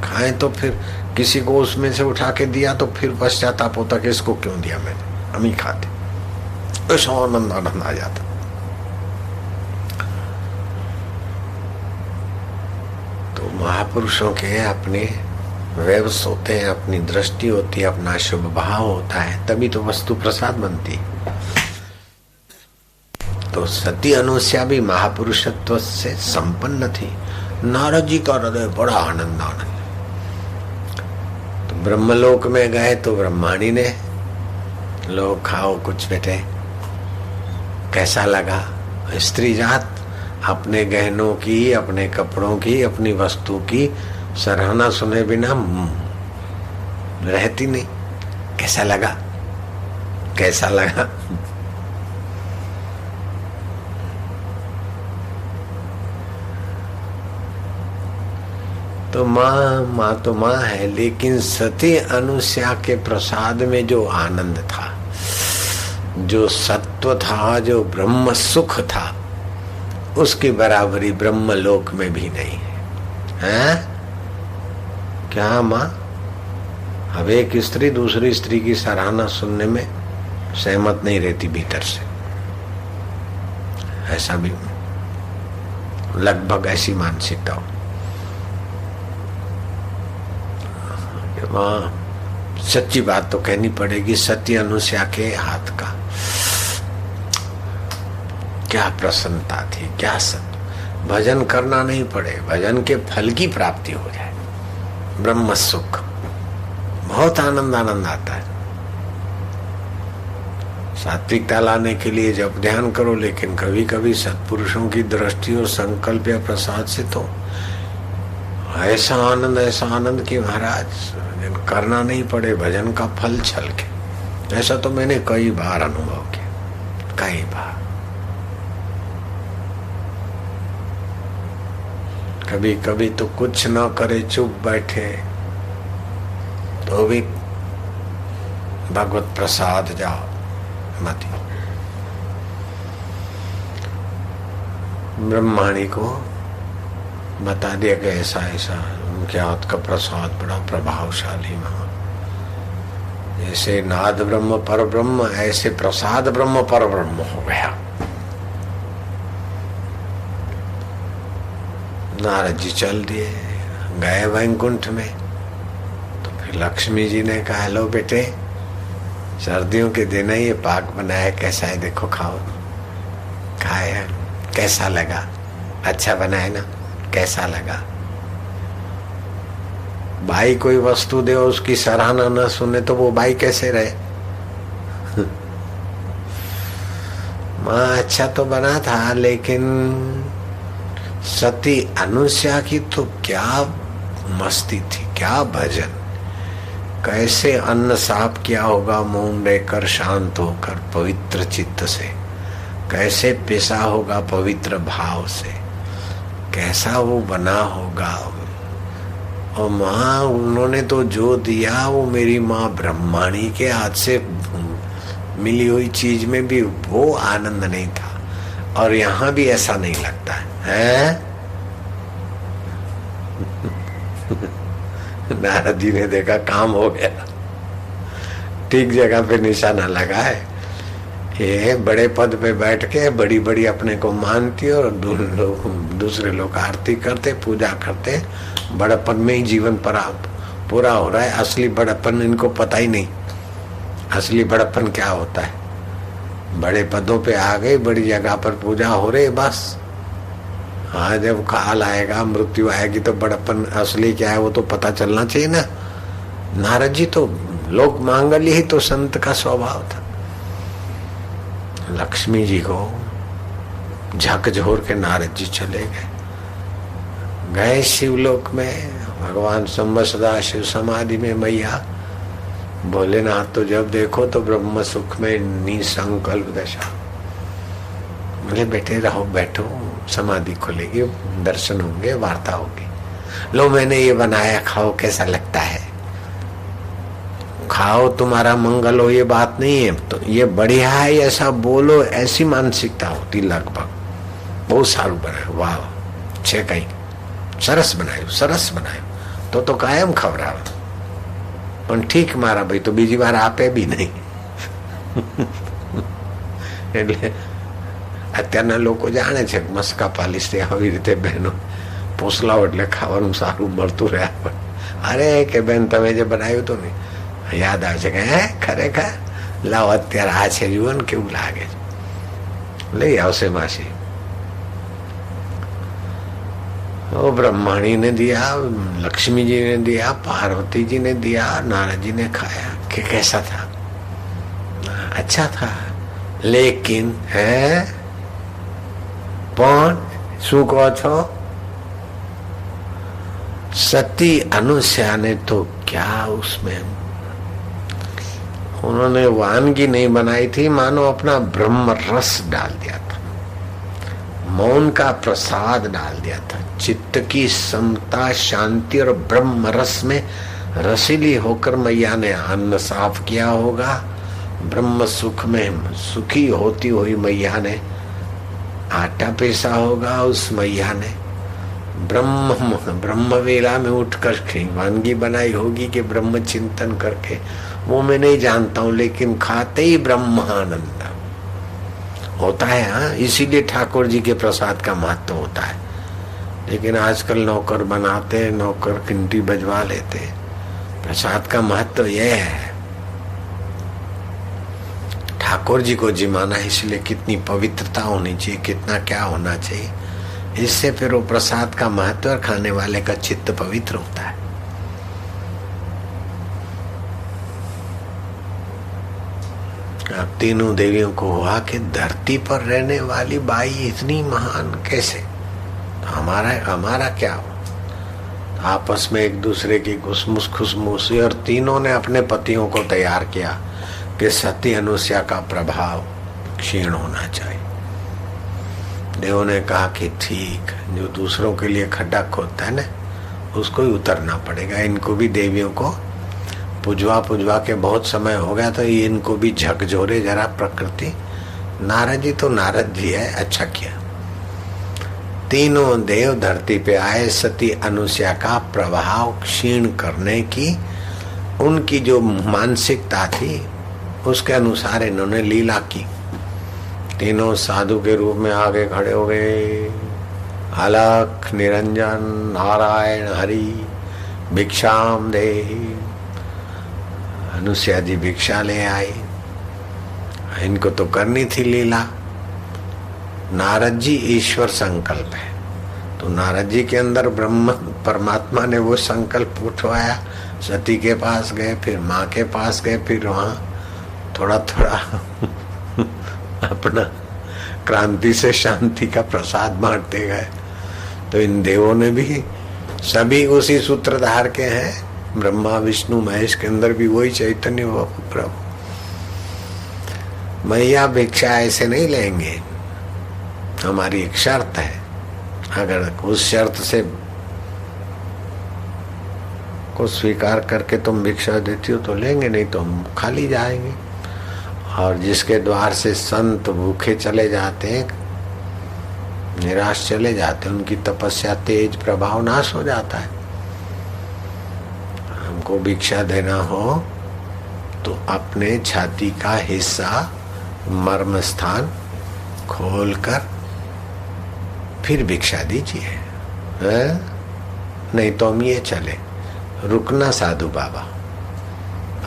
खाएं तो फिर किसी को उसमें से उठा के दिया तो फिर पश्चाताप होता कि इसको क्यों दिया मैंने, हम ही खाते। ऐसा आनंद आ जाता। महापुरुषों के अपने वेव्स होते हैं, अपनी दृष्टि होती है, अपना शुभ भाव होता है, तभी तो वस्तु प्रसाद बनती। तो सती अनुसुईया भी महापुरुषत्व से संपन्न थी। नारद जी का हृदय बड़ा आनंद आनंद। तो ब्रह्मलोक में गए तो ब्रह्माणी ने, लो खाओ कुछ बेटे, कैसा लगा? स्त्री जात अपने गहनों की, अपने कपड़ों की, अपनी वस्तु की सराहना सुने बिना रहती नहीं। कैसा लगा? कैसा लगा? तो माँ तो माँ है, लेकिन सती अनुसुईया के प्रसाद में जो आनंद था, जो सत्व था, जो ब्रह्म सुख था, उसकी बराबरी ब्रह्मलोक में भी नहीं है। क्या माँ? अब एक स्त्री दूसरी स्त्री की सराहना सुनने में सहमत नहीं रहती भीतर से, ऐसा भी लगभग ऐसी मानसिकता हो। माँ सच्ची बात तो कहनी पड़ेगी, सती अनुसुईया के हाथ का क्या प्रसन्नता थी, क्या सत्य। भजन करना नहीं पड़े, भजन के फल की प्राप्ति हो जाए, ब्रह्म सुख, बहुत आनंद आता है। सात्विकता लाने के लिए जब ध्यान करो, लेकिन कभी कभी सत्पुरुषों की दृष्टि और संकल्प या प्रसाद से तो ऐसा आनंद कि महाराज करना नहीं पड़े, भजन का फल छलके। ऐसा तो मैंने कई बार अनुभव किया, कई बार। कभी कभी तो कुछ ना करे, चुप बैठे, तो भी भगवत प्रसाद जाओ मत। ब्रह्माणी को बता दिया कि ऐसा ऐसा उनके हाथ का प्रसाद बड़ा प्रभावशाली। वहां जैसे नाद ब्रह्म पर ब्रह्म, ऐसे प्रसाद ब्रह्म पर ब्रह्म हो गया। नारद जी चल दिए, गए वैकुंठ में। तो फिर लक्ष्मी जी ने कहा, लो बेटे, सर्दियों के दिन है, ये पाक बनाया, कैसा है देखो, खाओ। खाया, कैसा लगा? अच्छा बनाया ना? कैसा लगा? भाई कोई वस्तु दे, उसकी सराहना न सुने तो वो भाई कैसे रहे? माँ अच्छा तो बना था, लेकिन सती अनुसुईया की तो क्या मस्ती थी, क्या भजन। कैसे अन्न साफ किया होगा मौन रहकर, शांत होकर, पवित्र चित्त से। कैसे पिसा होगा पवित्र भाव से, कैसा वो बना होगा। और माँ, उन्होंने तो जो दिया, वो मेरी माँ ब्रह्माणी के हाथ से मिली हुई चीज में भी वो आनंद नहीं था, और यहाँ भी ऐसा नहीं लगता है। नारद जी ने देखा काम हो गया, ठीक जगह पे निशाना लगा है। ये बड़े पद पे बैठ के बड़ी बड़ी अपने को मानती, और दूसरे लोग आरती करते, पूजा करते, बड़प्पन में ही जीवन पूरा हो रहा है। असली बड़प्पन इनको पता ही नहीं, असली बड़प्पन क्या होता है। बड़े पदों पे आ गए, बड़ी जगह पर पूजा हो रही, बस। हाँ, जब काल आएगा, मृत्यु आएगी, तो बड़प्पन असली क्या है वो तो पता चलना चाहिए ना। नारद जी तो लोक मांगल्य ही तो संत का स्वभाव था। लक्ष्मी जी को झकझोर के नारद जी चले गए शिवलोक में। भगवान संबसदा शिव समाधि में मैया भोलेनाथ तो जब देखो तो ब्रह्म सुख में निसंकल्प दशा। बोले बेटे रहो, बैठो, समाधि खुलेगी, दर्शन होंगे, वार्ता होगी। लो मैंने ये बनाया, खाओ, कैसा लगता है? खाओ, तुम्हारा मंगल हो, ये बात नहीं है। तो ये बढ़िया है, ऐसा बोलो, ऐसी मानसिकता होती लगभग। बहुत सारू बनायो, वाह छे कई सरस बनायो, सरस बनायो, तो कायम खबराव। પણ ઠીક મારા ભાઈ તો બીજી વાર આપે બી નહીં. એટલે અત્યારના લોકો જાણે છે મસ્કા પાલિશ આવી રીતે બહેનો પોસલાવ એટલે ખાવાનું સારું મળતું રહ્યા. પણ અરે કે બેન તમે જે બનાવ્યું હતું ને યાદ આવે છે કે હે ખરેખર લાવ અત્યારે આ છે જુઓ ને કેવું લાગે છે. લઈ આવશે માસી. वो ब्रह्माणी ने दिया, लक्ष्मी जी ने दिया, पार्वती जी ने दिया, नारद जी ने खाया कि कैसा था? अच्छा था. लेकिन है પણ શું કહો છો? सती अनुसया ने तो क्या उसमें उन्होंने वानगी नहीं बनाई थी, मानो अपना ब्रह्म रस डाल दिया था, मौन का प्रसाद डाल दिया था. चित्त की समता, शांति और ब्रह्म रस में रसीली होकर मैया ने अन्न साफ किया होगा. ब्रह्म सुख में सुखी होती हुई मैया ने आटा पीसा होगा. उस मैया ने ब्रह्म वेला में उठकर वानगी बनाई होगी कि ब्रह्म चिंतन करके, वो मैं नहीं जानता हूँ, लेकिन खाते ही ब्रह्मानंद होता है. हाँ, इसीलिए ठाकुर जी के प्रसाद का महत्व होता है. लेकिन आजकल नौकर बनाते, नौकर घंटी बजवा लेते. प्रसाद का महत्व यह है, ठाकुर जी को जिमाना, इसलिए कितनी पवित्रता होनी चाहिए, कितना क्या होना चाहिए. इससे फिर वो प्रसाद का महत्व और खाने वाले का चित्त पवित्र होता है. अब तीनों देवियों को हुआ कि धरती पर रहने वाली बाई इतनी महान कैसे, तो हमारा क्या हो. आपस में एक दूसरे की घुसमुस खुशमुसी, और तीनों ने अपने पतियों को तैयार किया कि सती अनुसया का प्रभाव क्षीण होना चाहिए. देवों ने कहा कि ठीक, जो दूसरों के लिए खड्डा खोदता है ना, उसको ही उतरना पड़ेगा. इनको भी देवियों को पुजवा के बहुत समय हो गया, तो ये इनको भी झकझोरे जरा प्रकृति. नारद जी तो नारद जी है, अच्छा किया. तीनों देव धरती पे आए सती अनुसया का प्रभाव क्षीण करने की. उनकी जो मानसिकता थी उसके अनुसार इन्होंने लीला की. तीनों साधु के रूप में आगे खड़े हो गए. अलख निरंजन नारायण हरि भिक्षाम देहि. अनुसया जी भिक्षा ले आई. इनको तो करनी थी लीला. नारद जी ईश्वर संकल्प है, तो नारद जी के अंदर ब्रह्म परमात्मा ने वो संकल्प उठवाया. सती के पास गए, फिर माँ के पास गए, फिर वहाँ थोड़ा अपना क्रांति से शांति का प्रसाद बांटते गए. तो इन देवों ने भी सभी उसी सूत्रधार के हैं. ब्रह्मा विष्णु महेश के अंदर भी वही चैतन्य वो प्रभु. मैया भिक्षा ऐसे नहीं लेंगे, हमारी एक शर्त है. अगर उस शर्त से को स्वीकार करके तुम भिक्षा देती हो तो लेंगे, नहीं तो हम खाली जाएंगे. और जिसके द्वार से संत भूखे चले जाते हैं, निराश चले जाते हैं, उनकी तपस्या तेज प्रभाव नाश हो जाता है. हमको भिक्षा देना हो तो अपने छाती का हिस्सा मर्म स्थान खोलकर फिर भिक्षा दीजिए. नहीं तो हम ये चले. रुकना साधु बाबा.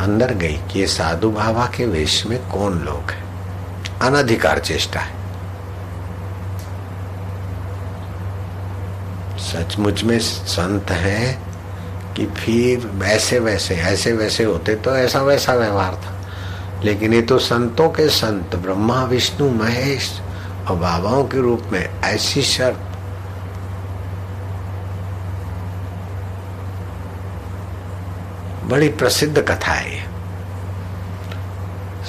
अंदर गई कि ये साधु बाबा के वेश में कौन लोग हैं. अनधिकार चेष्टा है. सचमुच में संत हैं कि फिर ऐसे वैसे होते तो ऐसा वैसा व्यवहार था. लेकिन ये तो संतों के संत ब्रह्मा विष्णु महेश और बाबाओं के रूप में ऐसी शर्त. बड़ी प्रसिद्ध कथा है ये.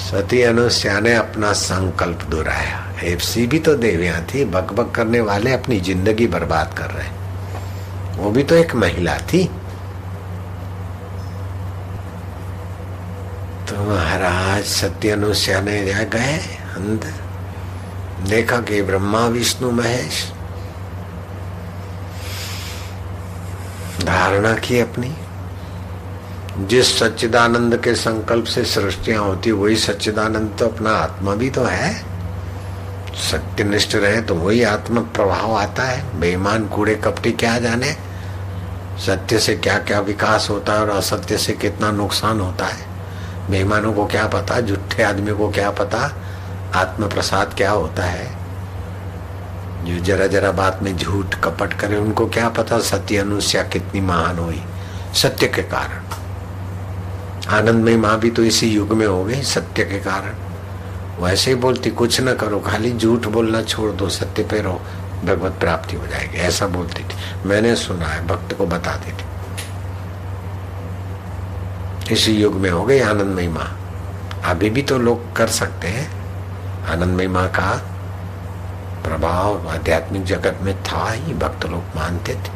सती अनुसया ने अपना संकल्प दोहराया. ऐसी भी तो देवियां थी, बकबक करने वाले अपनी जिंदगी बर्बाद कर रहे. वो भी तो एक महिला थी. तो महाराज सती अनुसया ने गए अंदर, देखा कि ब्रह्मा विष्णु महेश. धारणा की अपनी. जिस सच्चिदानंद के संकल्प से सृष्टियां होती, वही सच्चिदानंद तो अपना आत्मा भी तो है. सत्यनिष्ठ रहे तो वही आत्म प्रभाव आता है। बेईमान कूड़े कपटी क्या जाने सत्य से क्या क्या विकास होता है और असत्य से कितना नुकसान होता है। बेईमानों को क्या पता, झूठे आदमी को क्या पता आत्म प्रसाद क्या होता है। जो जरा जरा बात में झूठ कपट करे उनको क्या पता सत्य अनुष्या कितनी महान हुई सत्य के कारण। आनंदमयी माँ भी तो इसी युग में हो गई सत्य के कारण। वैसे ही बोलती कुछ न करो, खाली झूठ बोलना छोड़ दो, सत्य पे रहो, भगवत प्राप्ति हो जाएगी, ऐसा बोलती थी। मैंने सुना है, भक्त को बताती थी। इसी युग में हो गई आनंदमयी माँ। अभी भी तो लोग कर सकते हैं। आनंदमयी माँ का प्रभाव आध्यात्मिक जगत में था ही, भक्त लोग मानते थे।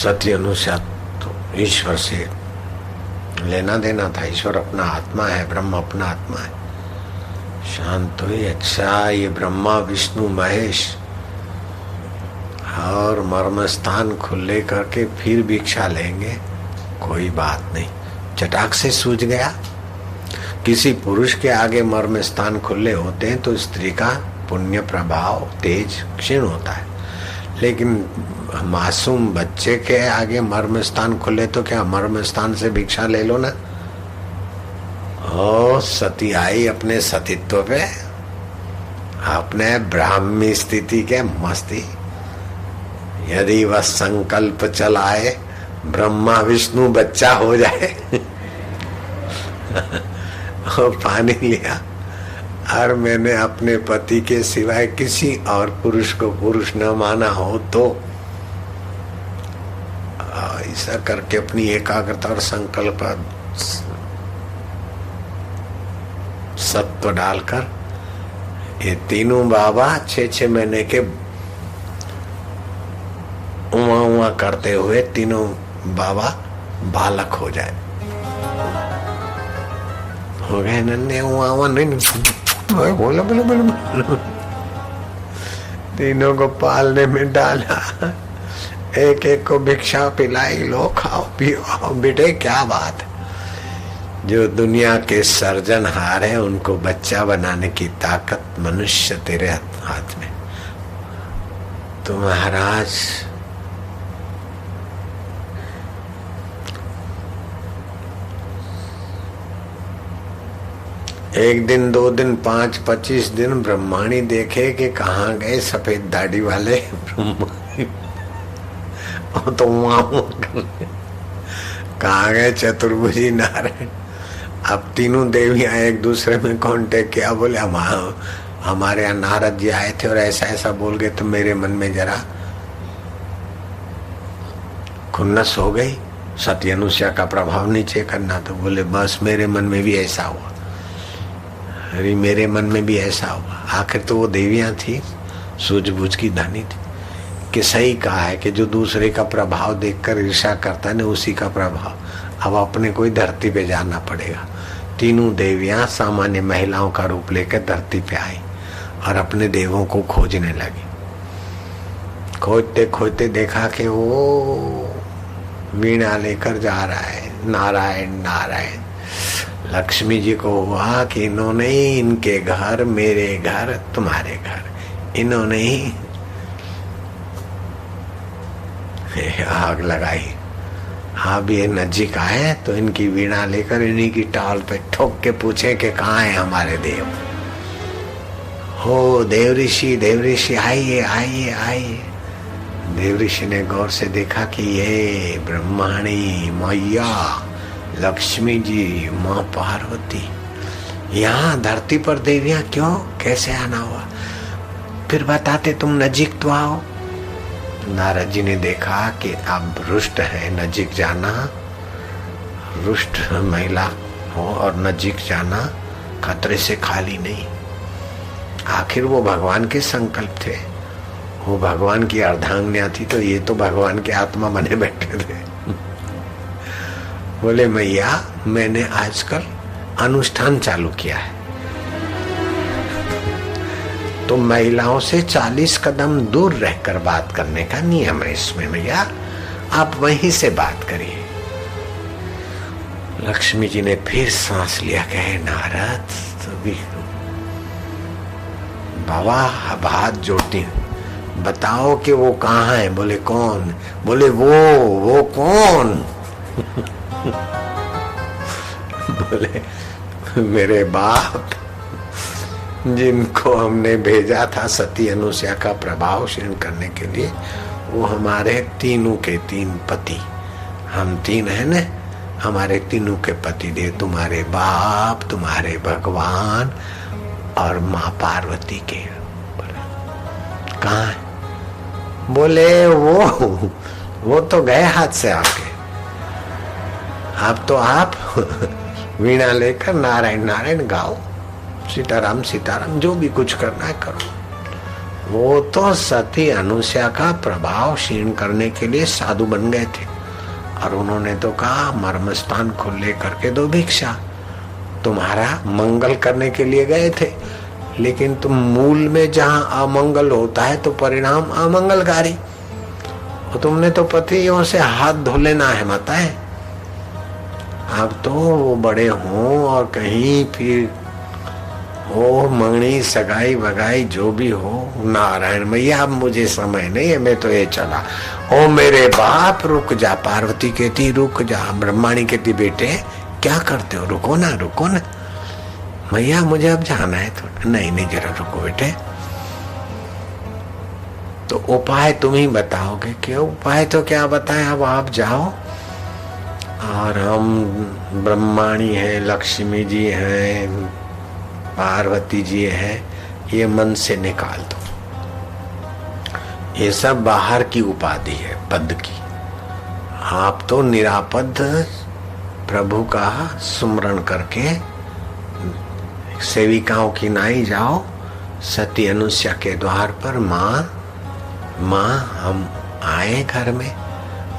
सत्य अनुसार तो ईश्वर से लेना देना था। ईश्वर अपना आत्मा है, ब्रह्म अपना आत्मा है। शांत हुई, अच्छा ये ब्रह्मा विष्णु महेश और मर्म स्थान खुले करके फिर भिक्षा लेंगे, कोई बात नहीं, चटाक से सूझ गया। किसी पुरुष के आगे मर्म स्थान खुले होते हैं तो स्त्री का पुण्य प्रभाव तेज क्षीण होता है, लेकिन मासूम बच्चे के आगे मर्म स्थान खुले तो क्या मर्म स्थान से भिक्षा ले लो ना। ओ सती आई अपने सतीत्व पे, अपने ब्राह्मी स्थिति के मस्ती। यदि वह संकल्प चलाए ब्रह्मा विष्णु बच्चा हो जाए और पानी लिया और मैंने अपने पति के सिवाय किसी और पुरुष को पुरुष न माना हो तो ऐसा करके अपनी एकाग्रता और संकल्प सत्व डालकर ये तीनों बाबा 6-6 महीने के उमा उमा करते हुए तीनों बाबा बालक हो जाए। हो गए नन्हे उमा उमा नहीं बोलो बोलो बोलो। तीनों को पालने में डाला, एक एक को भिक्षा पिलाई, लो खाओ पियो बेटे। क्या बात, जो दुनिया के सर्जनहार है उनको बच्चा बनाने की ताकत मनुष्य तेरे हाथ में। तो महाराज एक दिन 2 दिन 5 25 दिन ब्रह्माणी देखे कि कहाँ गए सफेद दाढ़ी वाले ब्रह्माणी, तो कहाँ गए चतुर्भुजी नारायण। अब तीनों देवियां एक दूसरे में कांटेक्ट किया, बोले हमारे यहाँ नारद जी आए थे और ऐसा ऐसा बोल गए, तो मेरे मन में जरा खुन्नस हो गई। सत्य अनुष्या का प्रभाव नीचे करना, तो बोले बस मेरे मन में भी ऐसा हुआ। अरे मेरे मन में भी ऐसा हुआ। आखिर तो वो देवियां थी, सूझबूझ की धनी थी कि सही कहा है कि जो दूसरे का प्रभाव देखकर ईर्ष्या करता है ना, उसी का प्रभाव अब अपने कोई धरती पे जाना पड़ेगा। तीनों देवियां सामान्य महिलाओं का रूप लेकर धरती पे आई और अपने देवों को खोजने लगी। खोजते खोजते देखा कि वो वीणा लेकर जा रहा है, नारायण नारायण। लक्ष्मी जी को हुआ कि इन्होंने ही इनके घर मेरे घर तुम्हारे घर, इन्होंने ही आग लगाई। अब ये नजीक आए तो इनकी वीणा लेकर इन्हीं की टाल पे ठोक के पूछे कि कहाँ है हमारे देव। हो देव ऋषि आइए आइए आइए। देव ऋषि ने गौर से देखा कि ये ब्रह्माणी मैया लक्ष्मी जी माँ पार्वती, यहाँ धरती पर देवियां क्यों, कैसे आना हुआ, फिर बताते तुम नजीक तो आओ। नारद जी ने देखा कि अब रुष्ट है, नजीक जाना, रुष्ट महिला हो और नजीक जाना खतरे से खाली नहीं। आखिर वो भगवान के संकल्प थे, वो भगवान की अर्धांगिनी थी, तो ये तो भगवान के आत्मा बने बैठे थे। बोले मैया मैंने आजकल अनुष्ठान चालू किया है, तो महिलाओं से 40 कदम दूर रहकर बात करने का नियम है इसमें। मैया आप वहीं से बात करिए। लक्ष्मी जी ने फिर सांस लिया, कहे नारद तो भी बाबा अब हाथ जोड़ती हूँ, बताओ कि वो कहाँ है। बोले कौन? बोले वो कौन? बोले मेरे बाप, जिनको हमने भेजा था सती अनुसुईया का प्रभाव क्षीण करने के लिए, वो हमारे तीनों के तीन पति, हम तीन है न, हमारे तीनों के पति देव, तुम्हारे बाप, तुम्हारे भगवान और माँ पार्वती के। कहाँ है? बोले वो तो गए हाथ से आके। अब तो आप वीणा लेकर नारायण नारायण गाओ, सीताराम सीताराम, जो भी कुछ करना है करो। वो तो सती अनुसुईया का प्रभाव क्षीण करने के लिए साधु बन गए थे, और उन्होंने तो कहा मर्म स्थान खुले करके दो भिक्षा। तुम्हारा मंगल करने के लिए गए थे, लेकिन तुम मूल में जहाँ अमंगल होता है तो परिणाम अमंगलकारी। और तुमने तो पतियों से हाथ धो लेना है, मता है। अब तो वो बड़े हों और कहीं फिर हो मंगनी सगाई बगाई जो भी हो, नारायण मैया अब मुझे समय नहीं है, मैं तो ये चला। ओ मेरे बाप रुक जा, पार्वती कहती रुक जा, ब्रह्माणी कहती बेटे क्या करते हो, रुको ना रुको ना मैया, मुझे अब जाना है। तो नहीं जरा रुको बेटे। तो उपाय तुम ही बताओगे। क्यों उपाय? तो क्या बताएं, अब आप जाओ और हम ब्रह्माणी है, लक्ष्मी जी हैं, पार्वती जी है, ये मन से निकाल दो। ये सब बाहर की उपाधि है, पद की। आप तो निरापद प्रभु का सुमरण करके सेविकाओं की नाई जाओ, सती अनुसुईया के द्वार पर माँ हम आए घर में,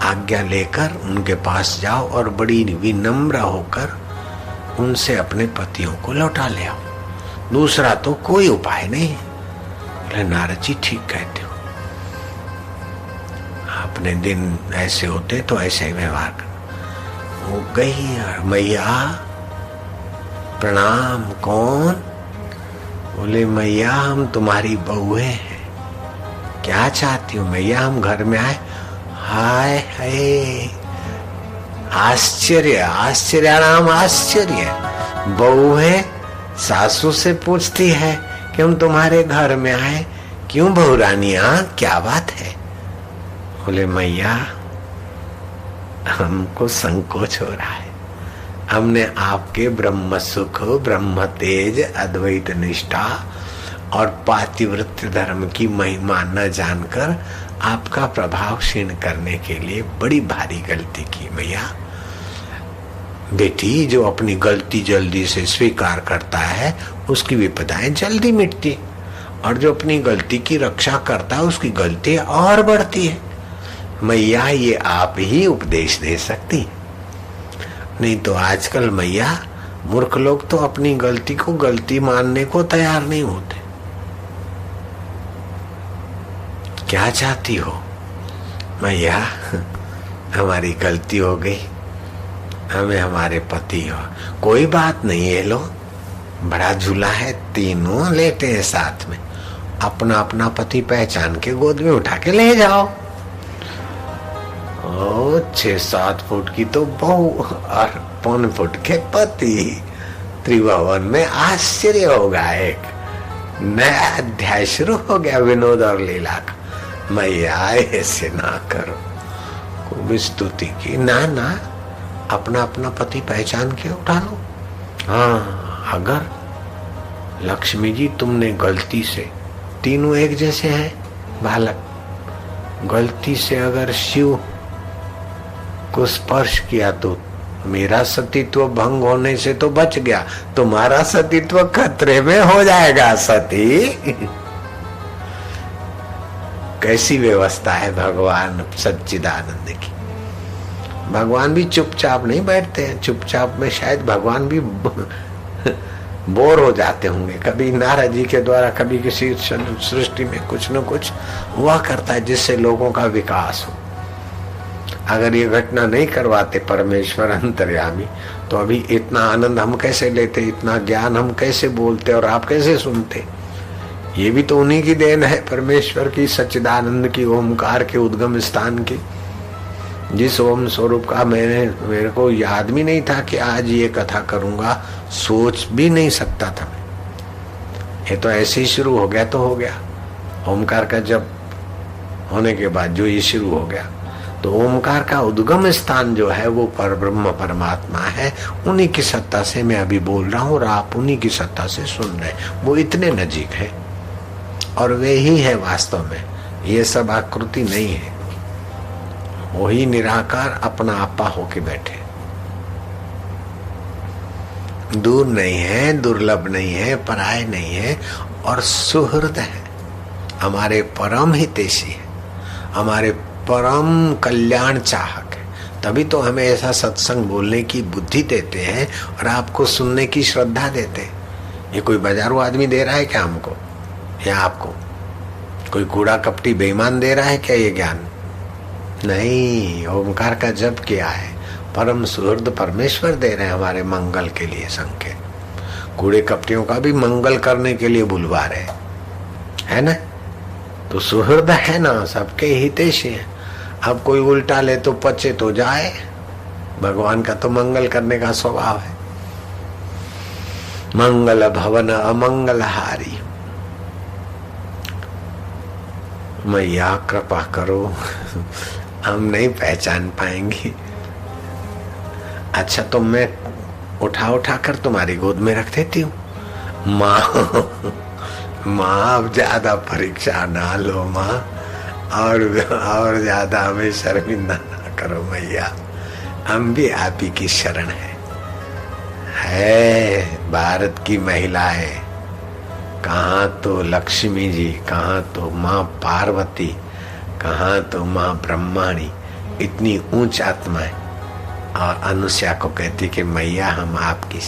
आज्ञा लेकर उनके पास जाओ और बड़ी विनम्र होकर उनसे अपने पतियों को लौटा ले आओ। दूसरा तो कोई उपाय नहीं। बोले नारद जी ठीक कहते हो, अपने दिन ऐसे होते तो ऐसे ही व्यवहार कर। वो गई और मैया प्रणाम। कौन? बोले मैया हम तुम्हारी बहुएं हैं। क्या चाहती हो मैया? हम घर में आए। हाय हाय, आश्चर्य, आश्चर्याणाम आश्चर्य। बहू है सासू से पूछती है कि हम तुम्हारे घर में आए, क्यों बहू रानिया क्या बात है? बोले मैया हमको संकोच हो रहा है, हमने आपके ब्रह्म सुख, ब्रह्म तेज, अद्वैत निष्ठा और पातिव्रत्य धर्म की महिमा न जानकर आपका प्रभाव क्षीण करने के लिए बड़ी भारी गलती की मैया। बेटी जो अपनी गलती जल्दी से स्वीकार करता है उसकी विपदाएं जल्दी मिटती, और जो अपनी गलती की रक्षा करता है उसकी गलती और बढ़ती है। मैया ये आप ही उपदेश दे सकती, नहीं तो आजकल मैया मूर्ख लोग तो अपनी गलती को गलती मानने को तैयार नहीं होते। क्या चाहती हो मैया? हमारी गलती हो गई, हमें हमारे पति हो, कोई बात नहीं है। लो बड़ा झूला है, तीनों लेटे हैं साथ में, अपना अपना पति पहचान के गोद में उठा के ले जाओ। 6-7 फुट की तो बहू और 5 फुट के पति। त्रिभुवन में आश्चर्य होगा, एक नया अध्याय शुरू हो गया विनोद और लीला का। मैया ऐसे ना करो, खूब स्तुति की। ना अपना अपना पति पहचान के उठा लो। हाँ अगर लक्ष्मी जी तुमने गलती से, तीनों एक जैसे हैं बालक, गलती से अगर शिव को स्पर्श किया तो मेरा सतीत्व भंग होने से तो बच गया, तुम्हारा सतीत्व खतरे में हो जाएगा सती। कैसी व्यवस्था है भगवान सच्चिदानंद की। भगवान भी चुपचाप नहीं बैठते हैं, चुपचाप में शायद भगवान भी बोर हो जाते होंगे। कभी नारद जी के द्वारा कभी किसी सृष्टि में कुछ न कुछ हुआ करता है जिससे लोगों का विकास हो। अगर ये घटना नहीं करवाते परमेश्वर अंतर्यामी तो अभी इतना आनंद हम कैसे लेते, इतना ज्ञान हम कैसे बोलते और आप कैसे सुनते। ये भी तो उन्हीं की देन है, परमेश्वर की, सच्चिदानंद की, ओमकार के उद्गम स्थान की। जिस ओम स्वरूप का मेरे को याद भी नहीं था कि आज ये कथा करूंगा, सोच भी नहीं सकता था मैं। ये तो ऐसे ही शुरू हो गया तो हो गया। ओमकार का जब होने के बाद जो ये शुरू हो गया, तो ओमकार का उद्गम स्थान जो है वो परब्रह्म परमात्मा है। उन्हीं की सत्ता से मैं अभी बोल रहा हूँ और आप उन्हीं की सत्ता से सुन रहे हैं। वो इतने नजीक है और वे ही है वास्तव में, ये सब आकृति नहीं है। वही निराकार अपना आपा होके बैठे, दूर नहीं है, दुर्लभ नहीं है, पराय नहीं है और सुहृद है, हमारे परम हितैषी है, हमारे परम कल्याण चाहक है। तभी तो हमें ऐसा सत्संग बोलने की बुद्धि देते हैं और आपको सुनने की श्रद्धा देते हैं। ये कोई बाजारू आदमी दे रहा है क्या हमको या आपको? कोई कूड़ा कपटी बेईमान दे रहा है क्या ये ज्ञान? नहीं, ओमकार का जप किया है, परम सुहृद परमेश्वर दे रहे हैं हमारे मंगल के लिए संकेत। कूड़े कपटियों का भी मंगल करने के लिए बुलवा रहे है ना। तो सुहृद है ना, सबके हितैषी है। अब कोई उल्टा ले तो पचे तो जाए, भगवान का तो मंगल करने का स्वभाव है। मंगल भवन अमंगलहारी, मैया कृपा करो, हम नहीं पहचान पाएंगे। अच्छा तो मैं उठा उठा कर तुम्हारी गोद में रख देती हूँ। माँ अब ज्यादा परीक्षा ना लो माँ, और ज्यादा हमें शर्मिंदा ना करो मैया, हम भी आप ही की शरण है। भारत की महिलाएं, कहाँ तो लक्ष्मी जी, कहाँ तो माँ पार्वती, कहाँ तो माँ ब्रह्माणी, इतनी ऊंच आत्माएं। और अनुसया को कहती कि मैया हम आपकी,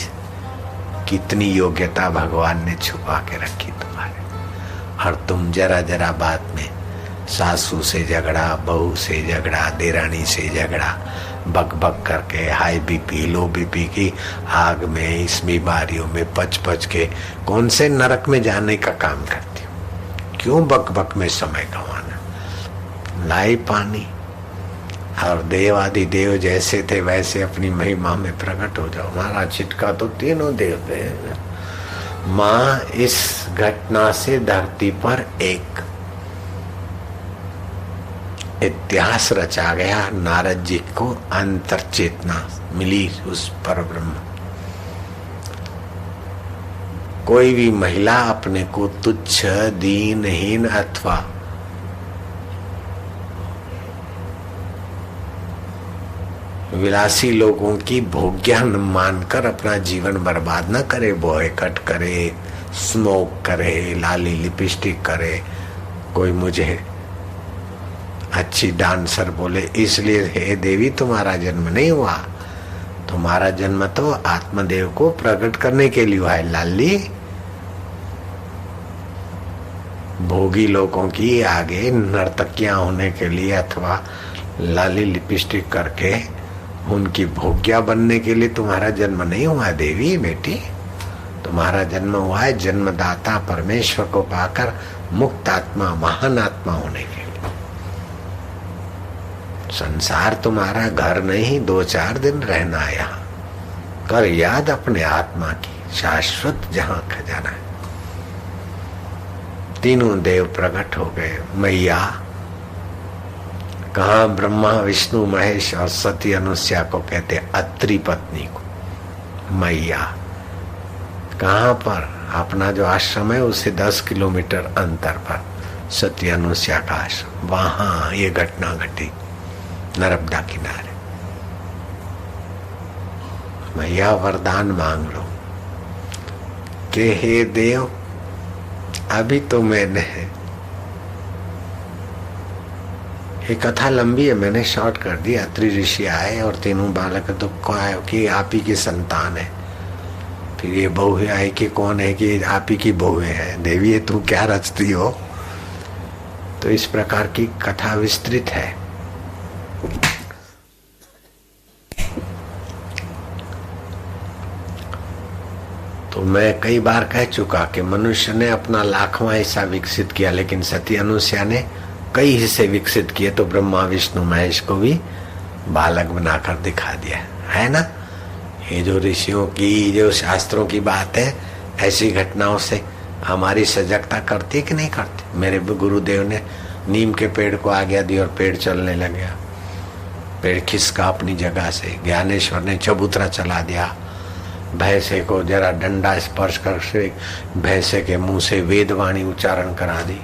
कितनी योग्यता भगवान ने छुपा के रखी तुम्हारे, और तुम जरा जरा बात में सासू से झगड़ा, बहू से झगड़ा, देरानी से झगड़ा, बक बक करके हाई बीपी लो बीपी की आग में, इस बीमारियों में पच पच के कौन से नरक में जाने का काम करती हो? क्यों बक बक में समय गंवाना? लाई पानी और देवादिदेव जैसे थे वैसे अपनी महिमा में प्रकट हो जाओ। हमारा छिटका तो तीनों देव है। माँ इस घटना से धरती पर एक इतिहास रचा गया। नारद जी को अंतर चेतना मिली उस परब्रह्म। कोई भी महिला अपने को तुच्छ, दीनहीन अथवा विलासी लोगों की भोग्या मानकर अपना जीवन बर्बाद न करे। बॉय कट करे, स्मोक करे, लाली लिपस्टिक करे, कोई मुझे अच्छी डांसर बोले इसलिए हे देवी तुम्हारा जन्म नहीं हुआ। तुम्हारा जन्म तो आत्मदेव को प्रकट करने के लिए हुआ है लाली। भोगी लोगों की आगे नर्तकियां होने के लिए अथवा लाली लिपस्टिक करके उनकी भोग्या बनने के लिए तुम्हारा जन्म नहीं हुआ देवी बेटी। तुम्हारा जन्म हुआ है जन्मदाता परमेश्वर को पाकर मुक्त आत्मा, महान आत्मा होने के लिए। संसार तुम्हारा घर नहीं, 2-4 दिन रहना है यहाँ। कर याद अपने आत्मा की, शाश्वत जहाँ खजाना है। तीनों देव प्रकट हो गए। मैया कहाँ? ब्रह्मा, विष्णु, महेश और सती अनुसया को कहते अत्रि पत्नी को मैया। कहाँ पर? अपना जो आश्रम है उससे 10 किलोमीटर अंतर पर सती अनुसया का आश्रम, वहां ये घटना घटी नर्मदा किनारे। मैया वरदान मांग लो कि हे देव, अभी तो मैंने, ये कथा लंबी है, मैंने शॉर्ट कर दी। अत्रि ऋषि आए और तीनों बालक तो कि आप ही की संतान है। फिर ये बहू आई कि कौन है कि आप ही की बहू है। देवी ये तू क्या रचती हो? तो इस प्रकार की कथा विस्तृत है। तो मैं कई बार कह चुका कि मनुष्य ने अपना 1,00,000वां हिस्सा विकसित किया, लेकिन सती अनुसुईया ने कई हिस्से विकसित किए, तो ब्रह्मा विष्णु महेश को भी बालक बनाकर दिखा दिया है ना। ये जो ऋषियों की, जो शास्त्रों की बात है, ऐसी घटनाओं से हमारी सजगता करती है कि नहीं करती। मेरे गुरुदेव ने नीम के पेड़ को आज्ञा दी और पेड़ चलने लग गया, पेड़ खिसका अपनी जगह से। ज्ञानेश्वर ने चबूतरा चला दिया, भैंसे को जरा डंडा स्पर्श कर से भैंसे के मुंह से वेदवाणी उच्चारण करा दी।